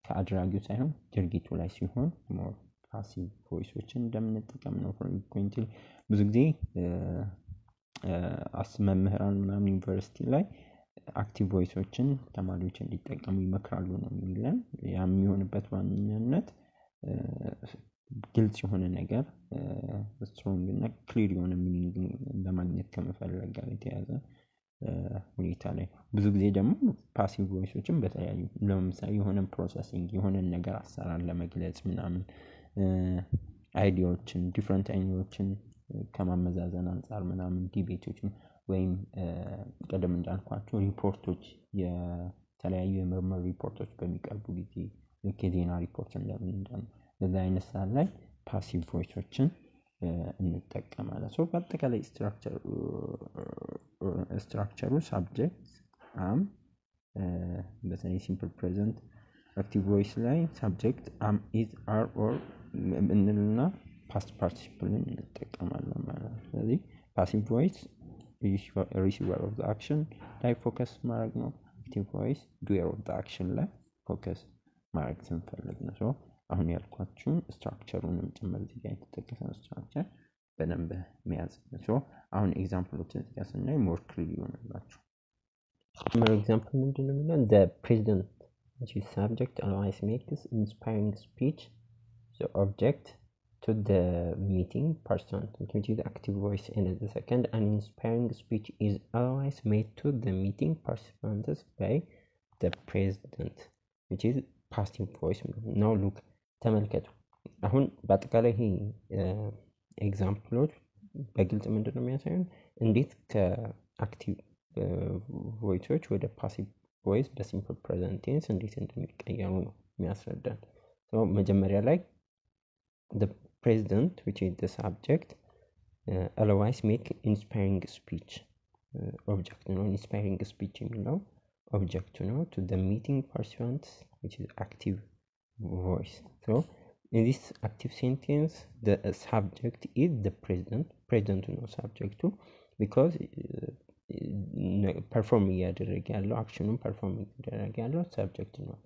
ከአድራጊው ሳይሆን ድርጊቱ ላይ ሲሆን ሞር ፓሲቭ ቮይሶችን እንደምንጠቀም ነው። ፍሪኩዌንትሊ ብዙ ጊዜ መምህራን ምናምን ዩኒቨርሲቲ ላይ አክቲቭ ቮይሶችን ተማሪዎች እንዲጠቀሙ ይመክራሉ ነው የሚለን። ያ የሚሆንበት ዋነኛነት ግልጽ የሆነ ነገር ስትሮንግ እና ክሊር የሆነ ሚኒንግ ለማግኘት ከመፈለግ ጋር የተያዘ ሁኔታ ላይ ብዙ ጊዜ ደግሞ ፓሲቭ ቮይሶችን በተለያዩ ለምሳሌ የሆነ ፕሮሰሲንግ የሆነን ነገር አሰራር ለመግለጽ ምናምን አይዲያዎችን ዲፍረንት አይዲያዎችን ከማመዛዘን አንፃር ምናምን ዲቤቶችን ወይም ቀደም እንዳልኳቸው ሪፖርቶች የተለያዩ የምርምር ሪፖርቶች በሚቀርቡ ጊዜ ልክ የዜና ሪፖርት እንደምንለው በዛ አይነት ሰዓት ላይ ፓሲቭ ቮይሶችን እንጠቀማለን። ሶ በአጠቃላይ ስትራክቸሩ ሳብጀክት አም በተለይ ሲምፕል ፕሬዘንት አክቲቭ ቮይስ ላይ ሳብጀክት አም ኢዝ አር ኦር እንልና ፓስት ፓርቲሲፕልን እንጠቀማለን ማለት ነው። ስለዚህ ፓሲቭ ቮይስ ሪሲቨር ኦፍ ዘ አክሽን ላይ ፎከስ ማድረግ ነው። አክቲቭ ቮይስ ዱዌር ኦፍ ዘ አክሽን ላይ ፎከስ ማድረግ ስንፈልግ ነው። ሶ አሁን ያልኳችሁን ስትራክቸሩንም ጭምር እዚህ ጋር የተጠቀሰው ስትራክቸር በደንብ መያዝ ነው። አሁን ኤግዛምፕሎችን እዚህ ጋር ስናይ ሞር ክሊር ይሆንላችሁ። ኤግዛምፕል ምንድነው የሚለው the president which is subject otherwise makes inspiring speech the object to the meeting person which is active voice and the second an inspiring speech is otherwise made to the meeting participants by the president which is passive voice now look ተመልከቱ። አሁን በአጠቃላይ ይሄ ኤግዛምፕሎች በግልጽ ምንድነው የሚያሳዩን እንዴት ከአክቲቭ ቮይሶች ወደ ፓሲቭ ቮይስ በሲምፕል ፕሬዘንት ቴንስ እንዴት እንደሚቀየሩ ነው የሚያስረዳን። መጀመሪያ ላይ the president which is the subject otherwise make inspiring speech object ነው inspiring speech የሚለው object ነው to the meeting participants which is active voice. So in this active sentence the subject is the president ነው subject because ፐርፎርም እያደረገ ያለው አክሽኑን ፐርፎርም እያደረገ ያለው ሰብጀክት ነው።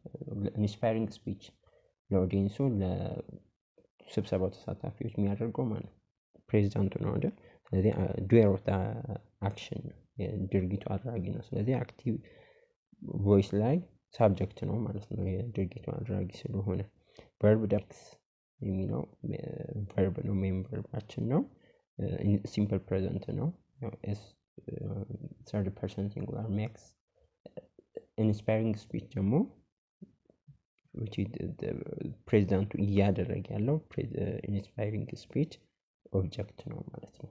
ኢንስፓይሪንግ ስፒች ለኦዲየንሱ ለስብሰባው ተሳታፊዎች የሚያደርገው ማለት ፕሬዚዳንቱ ነው አይደል? ስለዚህ ዱዌር ኦፍ አክሽን ድርጊቱ አድራጊ ነው። ስለዚህ አክቲቭ ቮይስ ላይ ሳብጀክት ነው ማለት ነው የድርጊቱ አድራጊ ስለሆነ። ቨርብ ደክስ የሚለው ቨርብ ነው ሜን ቨርባችን ነው። ሲምፕል ፕሬዘንት ነው። third person singular makes inspiring speech ደግሞ which is the president እያደረገ ያለው inspiring speech object ነው ማለት ነው።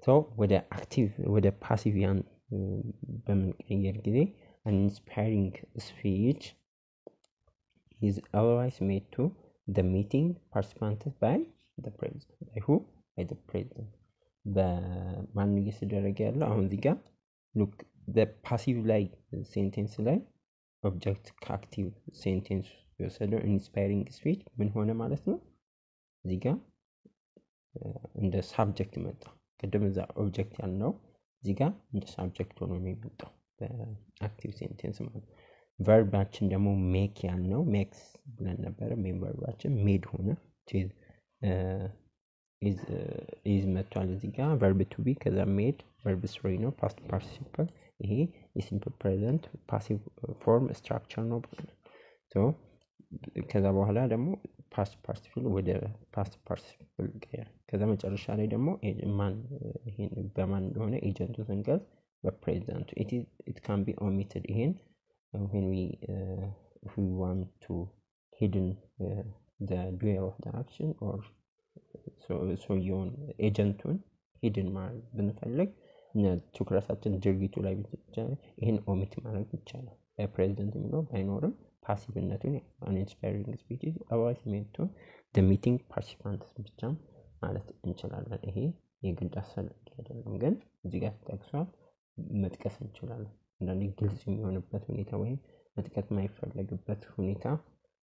so ወደ active ወደ passive ያን በምንቀየር ጊዜ an inspiring speech is otherwise made to the meeting participants by the president by who by the president በማን እየተደረገ ያለው አሁን እዚህ ጋር look the passive ላይ ሴንቴንስ ላይ ኦብጀክት ከአክቲቭ ሴንቴንስ የወሰደው ኢንስፓይሪንግ ስፒች ምን ሆነ ማለት ነው። እዚህ ጋር እንደ ሳብጀክት መጣ። ቅድም እዛ ኦብጀክት ያልነው እዚህ ጋር እንደ ሳብጀክት ሆኖ ነው የመጣው በአክቲቭ ሴንቴንስ ማለት ነው። ቨርባችን ደግሞ ሜክ ያልነው ሜክስ ብለን ነበር። ሜን ቨርባችን ሜድ ሆነ is መጥቷል እዚህ ጋር verb to be ከዛ made verb 3 ነው past participle ይሄ የሲምፕል ፕሬዘንት ፓሲቭ ፎርም ስትራክቸር ነው ብለናል። ሶ ከዛ በኋላ ደግሞ past participle ወደ past participle ቀየረ። ከዛ መጨረሻ ላይ ደግሞ ማን ይሄን በማን እንደሆነ ኤጀንቱ ስንገልጽ በፕሬዘንቱ it can be omitted ይሄን when we want to hidden the doer of the action or so የሆነ ኤጀንቱን ሂድን ማለት ብንፈልግ ትኩረታችን ድርጊቱ ላይ ብቻ ይሄን ኦሚት ማድረግ ይቻላል። ፕሬዚደንት የሚለው ባይኖርም ፓሲቭነቱን uninspiring speech is always meant to the meeting participants ብቻ ማለት እንችላለን። ይሄ የግድ አስፈላጊ አይደለም፣ ግን እዚህ ጋር ተጠቅሷል መጥቀስ እንችላለን። አንዳንዴ ግልጽ የሚሆንበት ሁኔታ ወይም መጥቀስ የማይፈለግበት ሁኔታ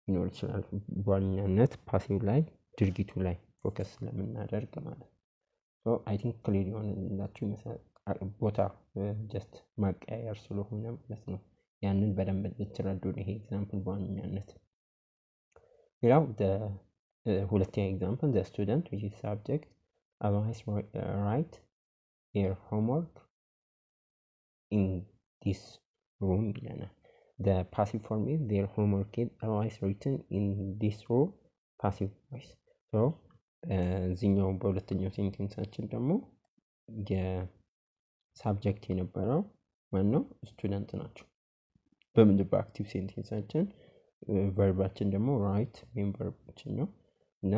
ሊኖር ይችላል። በዋናነት ፓሲቭ ላይ ድርጊቱ ላይ ፎከስ ስለምናደርግ ማለት ነው። ሶ አይ ቲንክ ክሊር የሆነላችሁ ይመስላል። ቦታ ጀስት ማቀያየር ስለሆነ ማለት ነው። ያንን በደንብ ልትረዱ ይሄ ኤግዛምፕል በዋናነት። ሌላው ሁለተኛ ኤግዛምፕል the student which is subject otherwise write their homework in this room ይለናል። the passive form is their homework is otherwise written in this room passive voice። so እዚህኛው በሁለተኛው ሴንቴንሳችን ደግሞ የሳብጀክት የነበረው ማነው? ስቱደንት ናቸው። በምንድን በአክቲቭ ሴንቴንሳችን ቨርባችን ደግሞ ራይት ወይም ቨርባችን ነው እና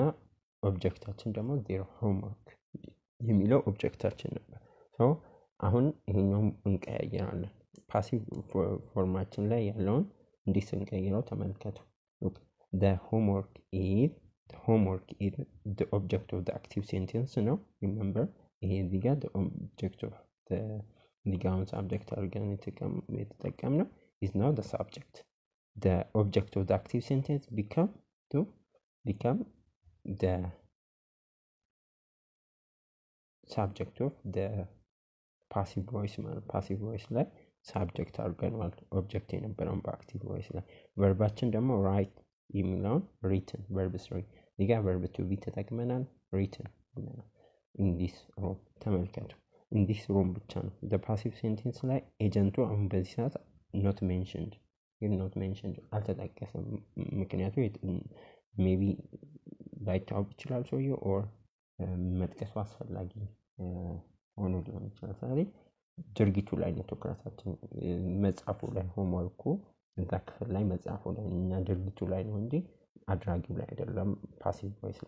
ኦብጀክታችን ደግሞ their homework የሚለው ኦብጀክታችን ነበር። አሁን ይሄኛውም እንቀያየራለን። ፓሲቭ ፎርማችን ላይ ያለውን እንዲህ ስንቀይረው ተመልከቱ። the homework is the object of the active sentence ነው። remember ይሄ እዚህ ጋር the object of the ሊጋውን subject አድርገን የተጠቀምነው is now the subject. The object of the active sentence become the subject of the passive voice ማለት passive voice ላይ subject አድርገናል ኦብጀክት የነበረውን በአክቲቭ ቮይስ ላይ። ቨርባችን ደግሞ write የሚለውን written verb 3 እዚህ ጋር verb to be ተጠቅመናል written in this room ተመልከቱ። in this room ብቻ ነው። the passive sentence ላይ ኤጀንቱ አሁን በዚህ ሰዓት not mentioned አልተጠቀሰም። ምክንያቱም ሜቢ ላይታወቅ ይችላል ሰውዬው ኦር መጥቀሱ አስፈላጊ ሆኖ ሊሆን ይችላል። ስለዚህ ድርጊቱ ላይ ነው ትኩረታችን፣ መጻፉ ላይ ሆምወርኩ እዛ ክፍል ላይ መጻፉ ላይ እና ድርጊቱ ላይ ነው እንጂ አድራጊው ላይ አይደለም። ፓሲቭ ቮይስ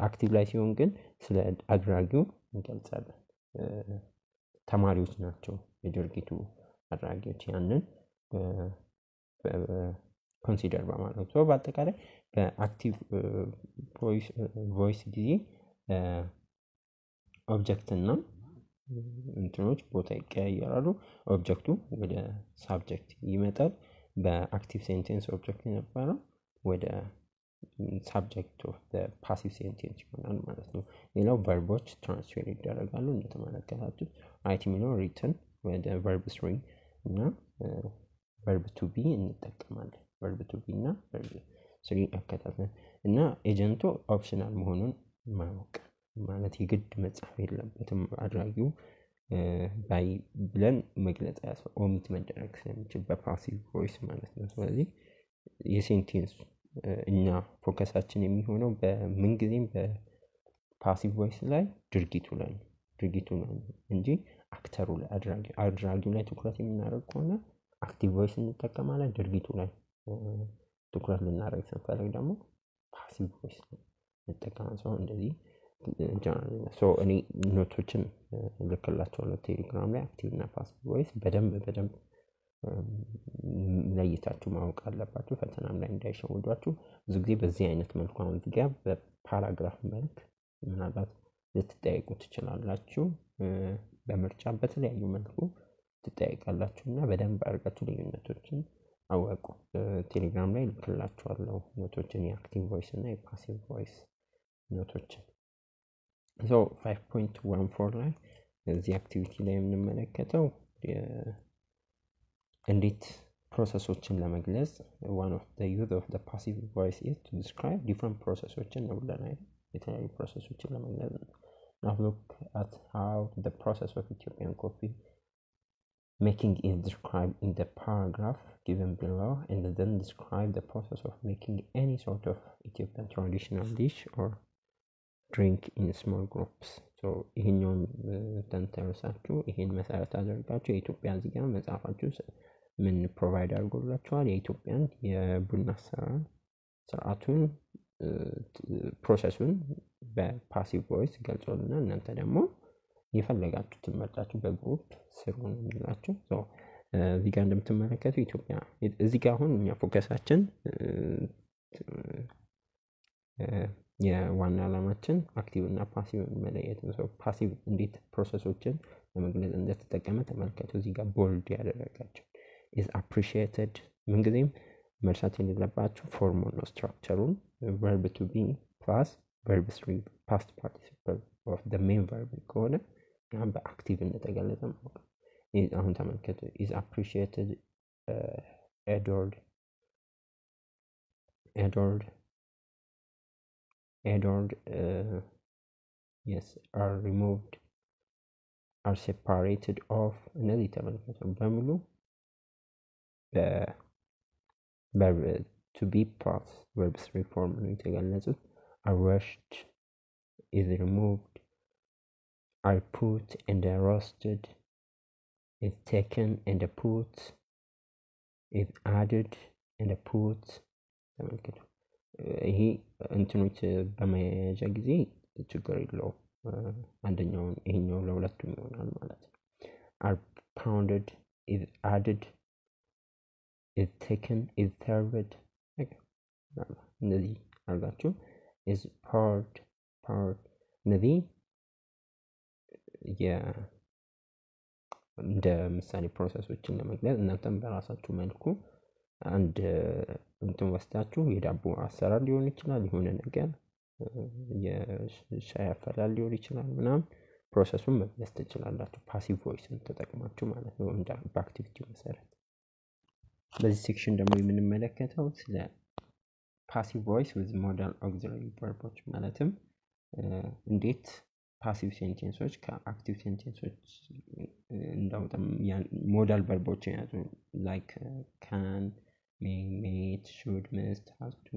አክቲቭ ላይ ሲሆን ግን ስለ አድራጊው እንገልጻለን። ተማሪዎች ናቸው የድርጊቱ አድራጊዎች፣ ያንን ኮንሲደር በማድረግ ነው። በአጠቃላይ በአክቲቭ ቮይስ ጊዜ ኦብጀክት እና እንትኖች ቦታ ይቀያየራሉ። ኦብጀክቱ ወደ ሳብጀክት ይመጣል። በአክቲቭ ሴንቴንስ ኦብጀክት የነበረው ወደ ሳብጀክት ኦፍ ዘ ፓሲቭ ሴንቴንስ ይሆናል ማለት ነው። ሌላው ቨርቦች ትራንስፌር ይደረጋሉ እንደተመለከታችሁት። ራይት የሚለው ሪትን ወደ ቨርብ 3 እና ቨርብ ቱ ቢ እንጠቀማለን። ቨርብ ቱ ቢ እና ቨርብ 3 አከታተን እና ኤጀንቱ ኦፕሽናል መሆኑን ማወቅ ማለት የግድ መጻፍ የለበትም። አድራጊው ባይ ብለን መግለጽ ኦሚት መደረግ ስለሚችል በፓሲቭ ቮይስ ማለት ነው። ስለዚህ የሴንቴንስ እኛ ፎከሳችን የሚሆነው በምንጊዜም በፓሲቭ ቮይስ ላይ ድርጊቱ ላይ እንጂ አክተሩ ላይ አድራጊው ላይ ትኩረት የምናደርግ ከሆነ አክቲቭ ቮይስ እንጠቀማለን። ድርጊቱ ላይ ትኩረት ልናደርግ ስንፈልግ ደግሞ ፓሲቭ ቮይስ እንጠቀማለን። ሰው እንደዚህ እኔ ኖቶችን ልክላቸዋለሁ ቴሌግራም ላይ አክቲቭ እና ፓሲቭ ቮይስ በደንብ ለይታችሁ ማወቅ አለባችሁ፣ ፈተናም ላይ እንዳይሸውዷችሁ። ብዙ ጊዜ በዚህ አይነት መልኩ አሁን እዚህ ጋር በፓራግራፍ መልክ ምናልባት ልትጠይቁ ትችላላችሁ። በምርጫ በተለያዩ መልኩ ትጠይቃላችሁ እና በደንብ አድርጋችሁ ልዩነቶችን አወቁ። ቴሌግራም ላይ ልክላችኋለሁ ኖቶችን፣ የአክቲቭ ቮይስ እና የፓሲቭ ቮይስ ኖቶችን። 5.14 ላይ እዚህ አክቲቪቲ ላይ የምንመለከተው እንዴት ፕሮሰሶችን ለመግለጽ one of the use of the passive voice is to describe different processoችን ነው ብለናል። የተለያዩ ፕሮሰሶችን ለመግለጽ ነው። Now look at how the process of Ethiopian coffee making is described in the paragraph given below, and then describe the process of making any sort of Ethiopian traditional dish or drink in small groups. So ይሄኛውን ተንተርሳችሁ ይሄን መሰረት አድርጋችሁ የኢትዮጵያ እዚህ ጋር መጻፋችሁ ምን ፕሮቫይድ አድርጎላችኋል? የኢትዮጵያን የቡና ስርዓቱን ፕሮሰሱን በፓሲቭ ቮይስ ገልጾልና እናንተ ደግሞ የፈለጋችሁትን መርጣችሁ በግሩፕ ስሩ ነው የሚላችሁ። እዚህ ጋር እንደምትመለከቱ ኢትዮጵያ እዚህ ጋር አሁን እኛ ፎከሳችን የዋና ዓላማችን አክቲቭ እና ፓሲቭ መለየት ነው። ፓሲቭ እንዴት ፕሮሰሶችን ለመግለጽ እንደተጠቀመ ተመልከቱ። እዚህ ጋር ቦልድ ያደረጋቸው is appreciated ምንጊዜም መርሳት የሌለባችሁ ፎርሙን ነው ስትራክቸሩን verb to be plus verb 3 past participle of the main verb ከሆነ ያን በአክቲቭ እንደተገለጸ ማለት ነው። አሁን ተመልከቱ is appreciated adored yes are removed are separated of እነዚህ ተመልከቱ በሙሉ verb to be plus verb 3 form ነው የተገለጹት። are rushed is removed are put and roasted is taken and put is added and put ተመልከቱ። ይሄ እንትኖች በመያዣ ጊዜ ችግር የለውም። አንደኛውን ይሄኛው ለሁለቱም ይሆናል ማለት ነው። are pounded is added is taken is served እነዚህ አርጋችሁ is poured እነዚህ እንደ ምሳሌ ፕሮሰሶችን ለመግለጽ እናንተም በራሳችሁ መልኩ አንድ እንትን ወስዳችሁ የዳቦ አሰራር ሊሆን ይችላል የሆነ ነገር የሻይ አፈላል ሊሆን ይችላል ምናምን ፕሮሰሱን መግለጽ ትችላላችሁ ፓሲቭ ቮይስን ተጠቅማችሁ ማለት ነው እንደ በአክቲቪቲው መሰረት። በዚህ ሴክሽን ደግሞ የምንመለከተው ስለ ፓሲቭ ቮይስ with modal auxiliary verbs ማለትም እንዴት ፓሲቭ ሴንቴንሶች ከአክቲቭ ሴንቴንሶች እንዳውጣም ሞዳል ቨርቦችን ያዙ like can may made should must have to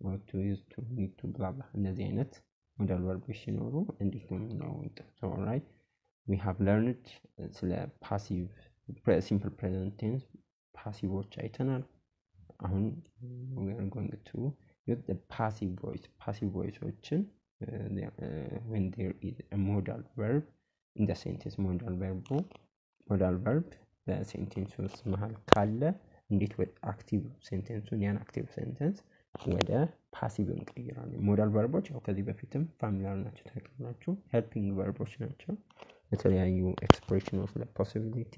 ought to used to need to blah blah እነዚህ አይነት ሞዳል ቨርቦች ሲኖሩ እንዴት ነው so right we have learned ስለ ፓሲቭ simple present tense ፓሲቮች አይተናል። አሁን we are going to use the passive voiceዎችን when there is a modal verb in the sentence modal verb በሴንቴንስ ውስጥ መሃል ካለ እንዴት ወደ አክቲቭ ሴንቴንሱን ያን አክቲቭ ሴንቴንስ ወደ ፓሲቭ እንቀይራለን። ሞዳል ቨርቦች ያው ከዚህ በፊትም ፋሚሊያር ናቸው ታውቃላችሁ ሄልፒንግ ቨርቦች ናቸው። የተለያዩ ኤክስፕሬሽኖች ለፖሲቢሊቲ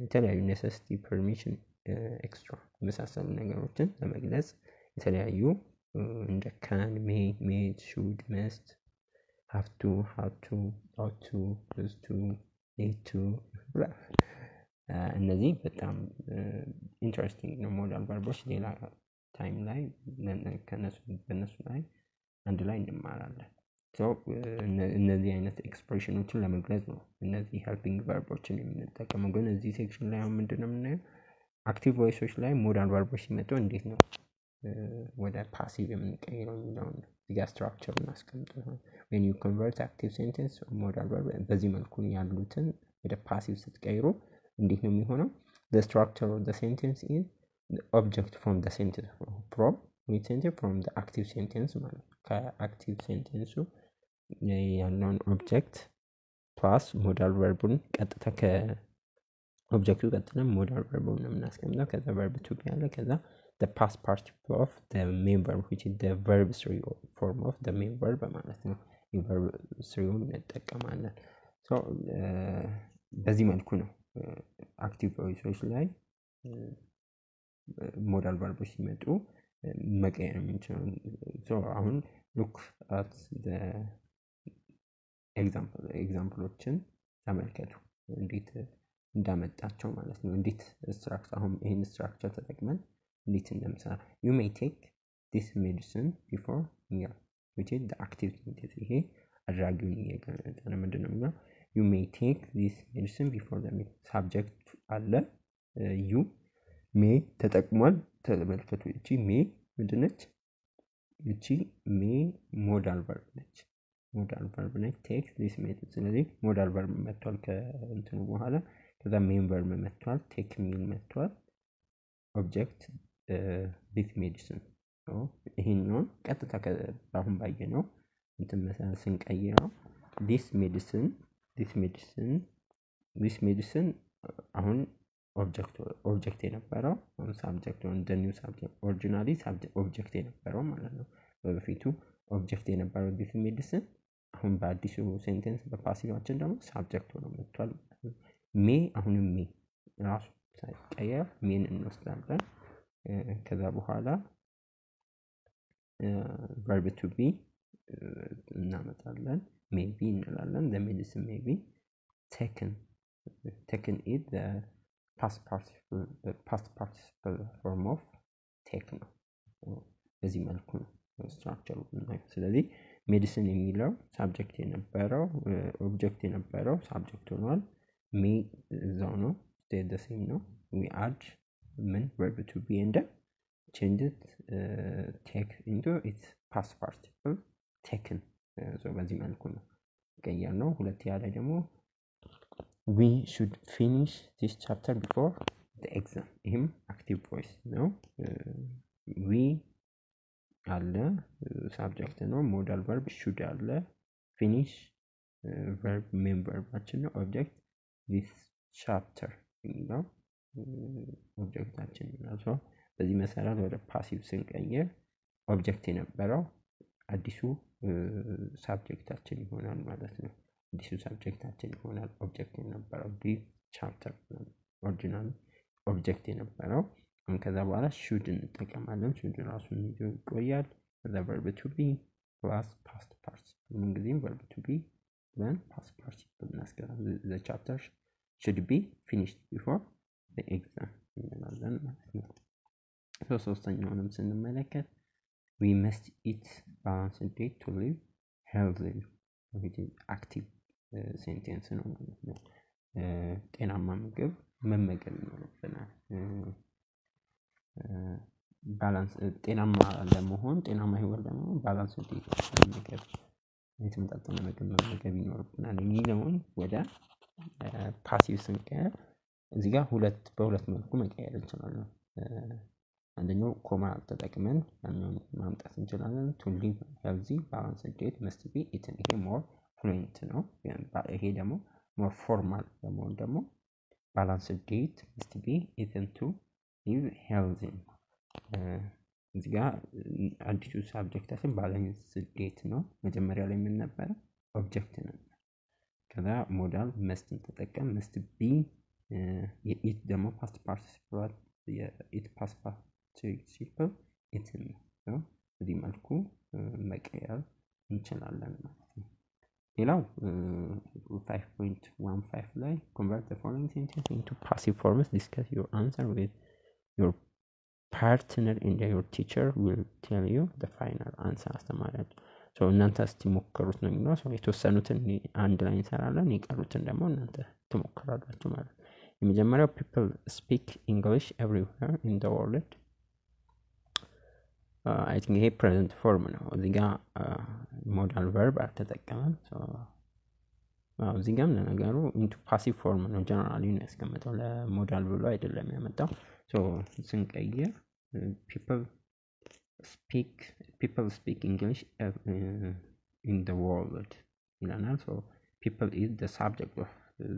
የተለያዩ ኔሴሲቲ ፐርሚሽን ኤክስትራ መሳሰሉ ነገሮችን ለመግለጽ የተለያዩ እንደ can may made should must have to ought to used to need to እነዚህ በጣም ኢንተረስቲንግ ነው ሞዳል ቨርቦች ሌላ ታይም ላይ በእነሱ ላይ አንድ ላይ እንማራለን። እነዚህ አይነት ኤክስፕሬሽኖችን ለመግለጽ ነው እነዚህ ሄልፒንግ ቨርቦችን የምንጠቀመው። ግን እዚህ ሴክሽን ላይ አሁን ምንድነው የምናየው አክቲቭ ቮይሶች ላይ ሞዳል ቨርቦች ሲመጡ እንዴት ነው ወደ ፓሲቭ የምንቀይረው የሚለውን ነው። እዚህ ጋር ስትራክቸሩን አስቀምጠናል። when you convert active sentence or modal verb በዚህ መልኩ ያሉትን ወደ ፓሲቭ ስትቀይሩ እንዴት ነው የሚሆነው? the structure of the sentence is the object from the sentence from the active sentence ማለት ከአክቲቭ ሴንቴንሱ ያለውን ኦብጀክት ፕላስ ሞዳል ቨርቡን ቀጥታ ከኦብጀክቱ ቀጥታ ሞዳል ቨርቡን ነው የምናስቀምጠው። ከዛ verb to be ያለ ከዛ the past participle of the main verb which is the verb 3 form of the main verb ማለት ነው። verb 3ን እንጠቀማለን። በዚህ መልኩ ነው አክቲቭ ቮይሶች ላይ ሞዳል ቨርቦች ሲመጡ መቀየር የምንችለው። አሁን look at the ኤግዛምፕሎችን ተመልከቱ እንዴት እንዳመጣቸው ማለት ነው። እንዴት ስትራክቸር አሁን ይሄን ስትራክቸር ተጠቅመን እንዴት እንደምሰራ you may take this medicine before meal which is the active sentence ይሄ አድራጊውን እየገለጸ ነው። ምንድነው የሚለው you may take this medicine before the meal subject አለ you may ተጠቅሟል ተመልከቱ። እቺ may ምንድነች? እቺ may ሞዳል ቨርብ ነች። take this medicine ስለዚህ ሞዳል ቨርብ መጥቷል ከእንትኑ በኋላ ከዛ ሜን ቨርብ መጥቷል take meal መጥቷል ኦብጀክት this medicine ይሄኛውን ቀጥታ አሁን ባየነው እንትን መሰረት ስንቀይረው this medicine አሁን ኦብጀክት የነበረው ሳብጀክት ነው the new subject originally subject ኦብጀክት የነበረው ማለት ነው በፊቱ ኦብጀክት የነበረው this medicine አሁን በአዲሱ ሴንቴንስ በፓሲቫችን ደግሞ ሳብጀክት ሆኖ መጥቷል ሜ አሁንም ሜ ራሱ ሳይቀየር ሜን እንወስዳለን ከዛ በኋላ verb to be እናመጣለን maybe እንላለን the medicine may be taken is the past participle form of take ነው በዚህ መልኩ ስትራክቸሩ ነው ስለዚህ ሜዲሲን የሚለው ሳብጀክት የነበረው ኦብጀክት የነበረው ሳብጀክት ሆኗል ሜ እዛው ነው stay the same ነው we add when verb to be and change it take into its past participle taken so በዚህ መልኩ ነው ቀየር ነው ሁለተኛ ላይ ደግሞ we should finish this chapter before the exam ይሄም active voice ነው we አለ ሳብጀክት ነው ሞዳል ቨርብ should አለ finish verb main verbaችን ነው ኦብጀክት this chapter ነው ኦብጀክታችን ነው በዚህ መሰረት ወደ ፓሲቭ ስንቀየር ኦብጀክት የነበረው አዲሱ ሳብጀክታችን ይሆናል ማለት ነው አዲሱ ሳብጀክታችን ይሆናል ኦብጀክት የነበረው this chapter ኦሪጂናል ኦብጀክት የነበረው ከዛ በኋላ should እንጠቀማለን should ራሱን ይቆያል the verb to be plus past participle ምንጊዜም verb to be then past participle እናስገባለን the chapter should be finished before the exam እንላለን ማለት ነው ሶስተኛውንም ስንመለከት we must eat balanced diet to live healthy which is active sentence ነው ማለት ነው ጤናማ ምግብ መመገብ ይኖርብናል ባላንስ ጤናማ ለመሆን ጤናማ ህይወት ለመሆን ባላንስ ዲት መመገብ የተመጣጠነ ምግብ መመገብ ይኖርብናል የሚለውን ወደ ፓሲቭ ስንቀየር እዚህ ጋር በሁለት መልኩ መቀየር እንችላለን አንደኛው ኮማ ተጠቅመን ማምጣት እንችላለን to live healthy balanced diet must be eaten ይሄ more fluent ነው ይሄ ደግሞ more formal ለመሆን ደግሞ balanced diet must be eaten to live healthy እዚህ ጋር አዲሱ ሳብጀክታችን balanced diet ነው መጀመሪያ ላይ ምን ነበር ኦብጀክት ነበር ከዛ ሞዳል must ተጠቀም must be የኢት ደግሞ past participle የኢት past participle eaten ነው በዚህ መልኩ መቀየር እንችላለን ማለት ነው ሌላው 5.15 ላይ convert the following sentence into passive forms discuss your answer with your partner and your teacher will tell you the final answer አስተማሪያችሁ so እናንተ ስትሞክሩት ነው የሚለው so የተወሰኑትን አንድ ላይ እንሰራለን የቀሩትን ደግሞ እናንተ ትሞክራላችሁ ማለት የመጀመሪያው people speak English everywhere in the world I think ይሄ present form ነው እዚህ ጋር modal verb አልተጠቀመም so እዚህ ጋር ለነገሩ into passive form ነው generally ነው ያስቀመጠው ለሞዳል ብሎ አይደለም ያመጣው so ስንቀይር people speak English in the world ይላናል so people is the subject of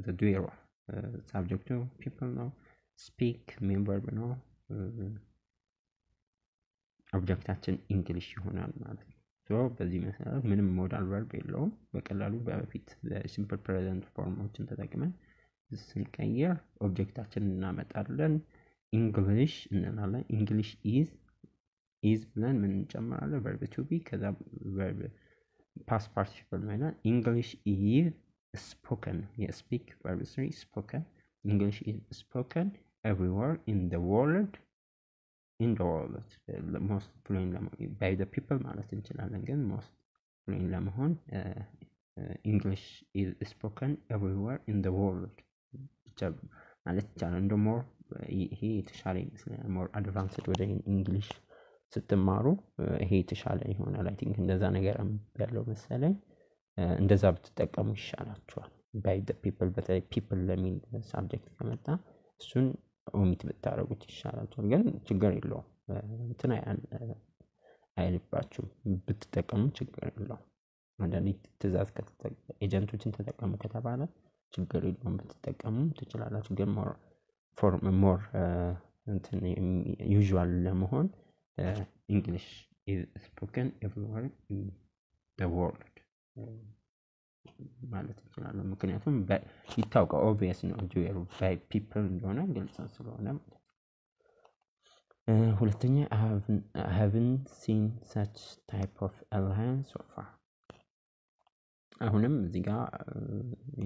the doer subject of people ነው speak main verb ነው ኦብጀክታችን እንግሊሽ ይሆናል ማለት ነው so በዚህ መሰረት ምንም ሞዳል ቨርብ የለውም በቀላሉ በፊት ሲምፕል ፕሬዘንት ፎርሞችን ተጠቅመን ስንቀይር ኦብጀክታችንን እናመጣለን እንግሊሽ እንላለን እንግሊሽ is ብለን ምን እንጨምራለን verb to be ከዛ verb past participle ማለት english is spoken speak verb 3 spoken english is spoken everywhere in the world most fluent by the people ማለት እንችላለን ግን most fluent ለመሆን english is spoken everywhere in the world ማለት ይቻላል እንደ more ይሄ የተሻለ ይመስላል more advanced ወደ english ስትማሩ ይሄ የተሻለ ይሆናል I think እንደዛ ነገር ያለው መሰለኝ እንደዛ ብትጠቀሙ ይሻላችኋል by the people በተለይ people ለሚል subject ከመጣ እሱን ኦሚት ብታረጉት ይሻላችኋል ግን ችግር የለውም እንትና አይልባችሁም ብትጠቀሙ ችግር የለውም አንዳንዴ ትእዛዝ ኤጀንቶችን ተጠቀሙ ከተባለ ችግር የለውም ብትጠቀሙም ትችላላችሁ። ግን ሞር እንትን ዩዥዋል ለመሆን English is spoken everywhere in the world ማለት እንችላለን። ምክንያቱም ይታወቃል ኦብቪየስ ነው ጁዌር ባይ ፒፕል እንደሆነ ግልጽ ስለሆነ። ሁለተኛ I haven't seen such type of alliance so far። አሁንም እዚህ ጋር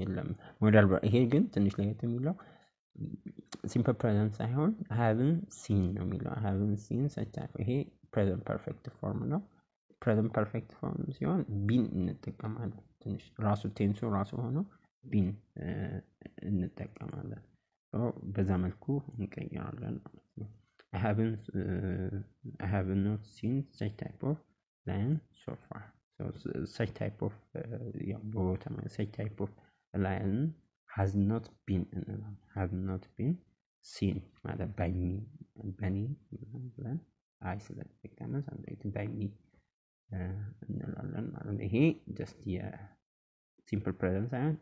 የለም ሞዳል ይሄ ግን ትንሽ ለየት የሚለው ሲምፕል ፕሬዘንት ሳይሆን haven't seen ነው የሚለው haven't seen such type ይሄ present perfect form ነው። present perfect form ሲሆን been እንጠቀማለን። ትንሽ ራሱ ቴንሱ ራሱ ሆኖ been እንጠቀማለን። በዛ መልኩ እንቀይራለን ማለት ነው። I have not seen such type of alliance so far. So such type of such type of alliance has not been seen ማለት by me ብለን አይ ስለተጠቀመ by me እንላለን ማለት ነው። ይሄ ጀስት የሲምፕል ፕሬዘንት ሳይሆን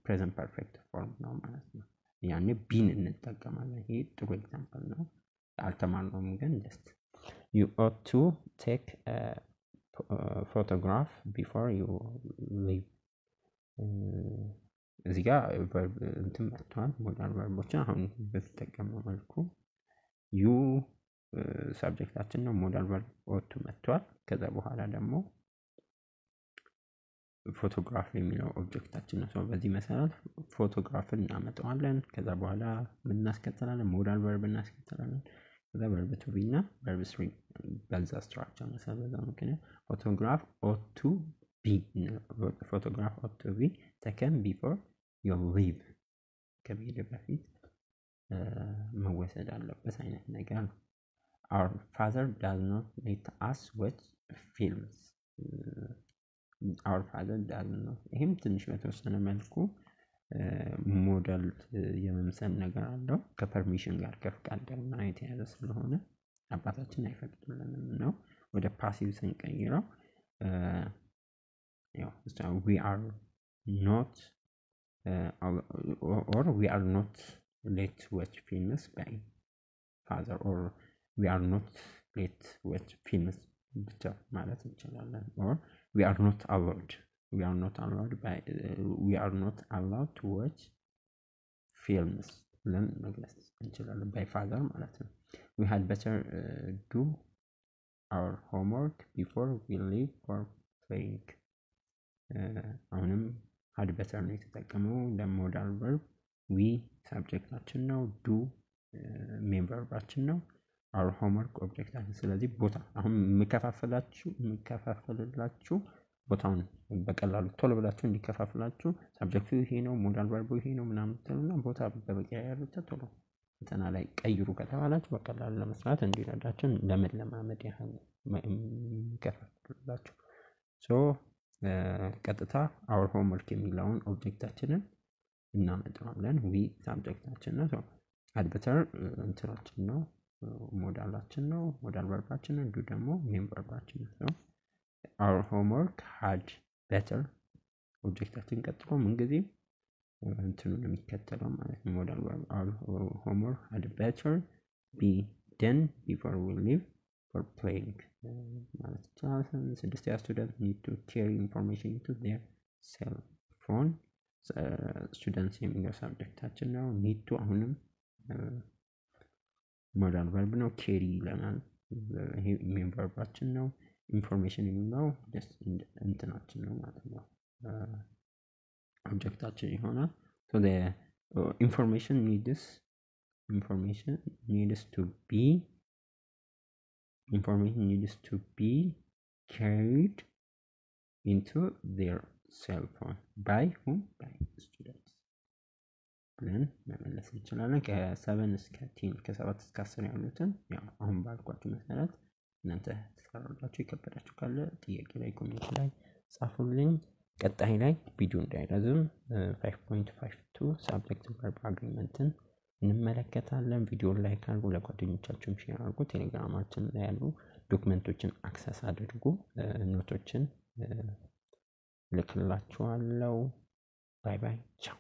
ፕሬዘንት ፐርፌክት ፎርም ነው ማለት ነው። ያኔ ቢን እንጠቀማለን። ይሄ ጥሩ ኤግዛምፕል ነው። አልተማርነውም ግን ጀስት you ought to take a photograph before you leave። እዚህ ጋር ቨርብ እንትን መጥቷል። ሞዳል ቨርቦችን አሁን በተጠቀመው መልኩ ዩ ሳብጀክታችን ነው። ሞዳል ቨርብ ought to መጥቷል። ከዛ በኋላ ደግሞ ፎቶግራፍ የሚለው ኦብጀክታችን ነው። በዚህ መሰረት ፎቶግራፍን እናመጣዋለን። ከዛ በኋላ ምን እናስከተላለን? ሞዳል ቨርብ እናስከተላለን። ከዛ ቨርብ ቱ ቢ እና ቨርብ ስሪ በዛ ስትራክቸር መሰረት በዛ ምክንያት ፎቶግራፍ ought to be taken before you leave ከመሄድ በፊት መወሰድ አለበት አይነት ነገር ነው። Our father does not let us watch films. Our father does not ይሄም ትንሽ በተወሰነ መልኩ ሞዴል የመምሰል ነገር አለው። ከፐርሚሽን ጋር ከፍቃድ ጋር የተያያዘ ስለሆነ አባታችን አይፈቅድልንም ነው። ወደ ፓሲቭ ስንቀይረው we are not we are not let watch films by father or we are not let watch films ብቻ ማለት እንችላለን። or we are not allowed to watch films ብለን መግለጽ እንችላለን by father ማለት ነው። we had better do our homework before we leave for playing። አሁንም had better ነው የተጠቀመው ለሞዳል ቨርብ we ሳብጀክታችን ነው do ሜን ቨርባችን ነው our homework ኦብጀክታችን። ስለዚህ ቦታ አሁን የምከፋፈልላችሁ ቦታውን በቀላሉ ቶሎ ብላችሁ እንዲከፋፍላችሁ ሳብጀክቱ ይሄ ነው ሞዳል ቨርቡ ይሄ ነው ምናምን ተብሎና ቦታ በመቀያየር ቶሎ ፈተና ላይ ቀይሩ ከተባላችሁ በቀላሉ ለመስራት እንዲረዳችሁ ለመለማመድ ያህል እንከፋፍላችሁ። ቀጥታ our homework የሚለውን ኦብጀክታችንን እናመጣዋለን። we ሳብጀክታችን ነው። had better እንትናችን ነው ሞዳላችን ነው ሞዳል ቨርባችን ነው። do ደግሞ ሜን ቨርባችን ነው። our homework had better ኦብጀክታችን ቀጥሎ ምን ጊዜ እንትኑን የሚከተለው ማለት ነው ሞዳል ቨርብ our homework had better be done before we leave for playing ማለት ይቻላል። ስድስተኛ students need to carry information into their cell phone። students የሚለው ሳብጀክታችን ነው። need to አሁንም ሞዳል ቨርብ ነው። ኬሪ ይለናል። ይሄ ሜን ቨርባችን ነው። ኢንፎርሜሽን የሚለው ጀስት እንትናችን ነው ማለት ነው ኦብጀክታችን ይሆናል። so the information needs to be carried into their cell phone by whom? by students ብለን መመለስ እንችላለን። ከ7 እስከ 10 ከ7 እስከ 10 ያሉትን ያው አሁን ባልኳችሁ መሰረት እናንተ ተሰራላችሁ። የከበዳችሁ ካለ ጥያቄ ላይ ኮሜንት ላይ ጻፉልኝ። ቀጣይ ላይ ቪዲዮ እንዳይረዝም 5.52 ሳብጀክት ቨርብ አግሪመንትን እንመለከታለን። ቪዲዮ ላይክ አድርጉ፣ ለጓደኞቻችሁም ሼር አድርጉ። ቴሌግራማችን ላይ ያሉ ዶክመንቶችን አክሰስ አድርጉ፣ ኖቶችን ልክላችኋለሁ። ባይ ባይ ቻው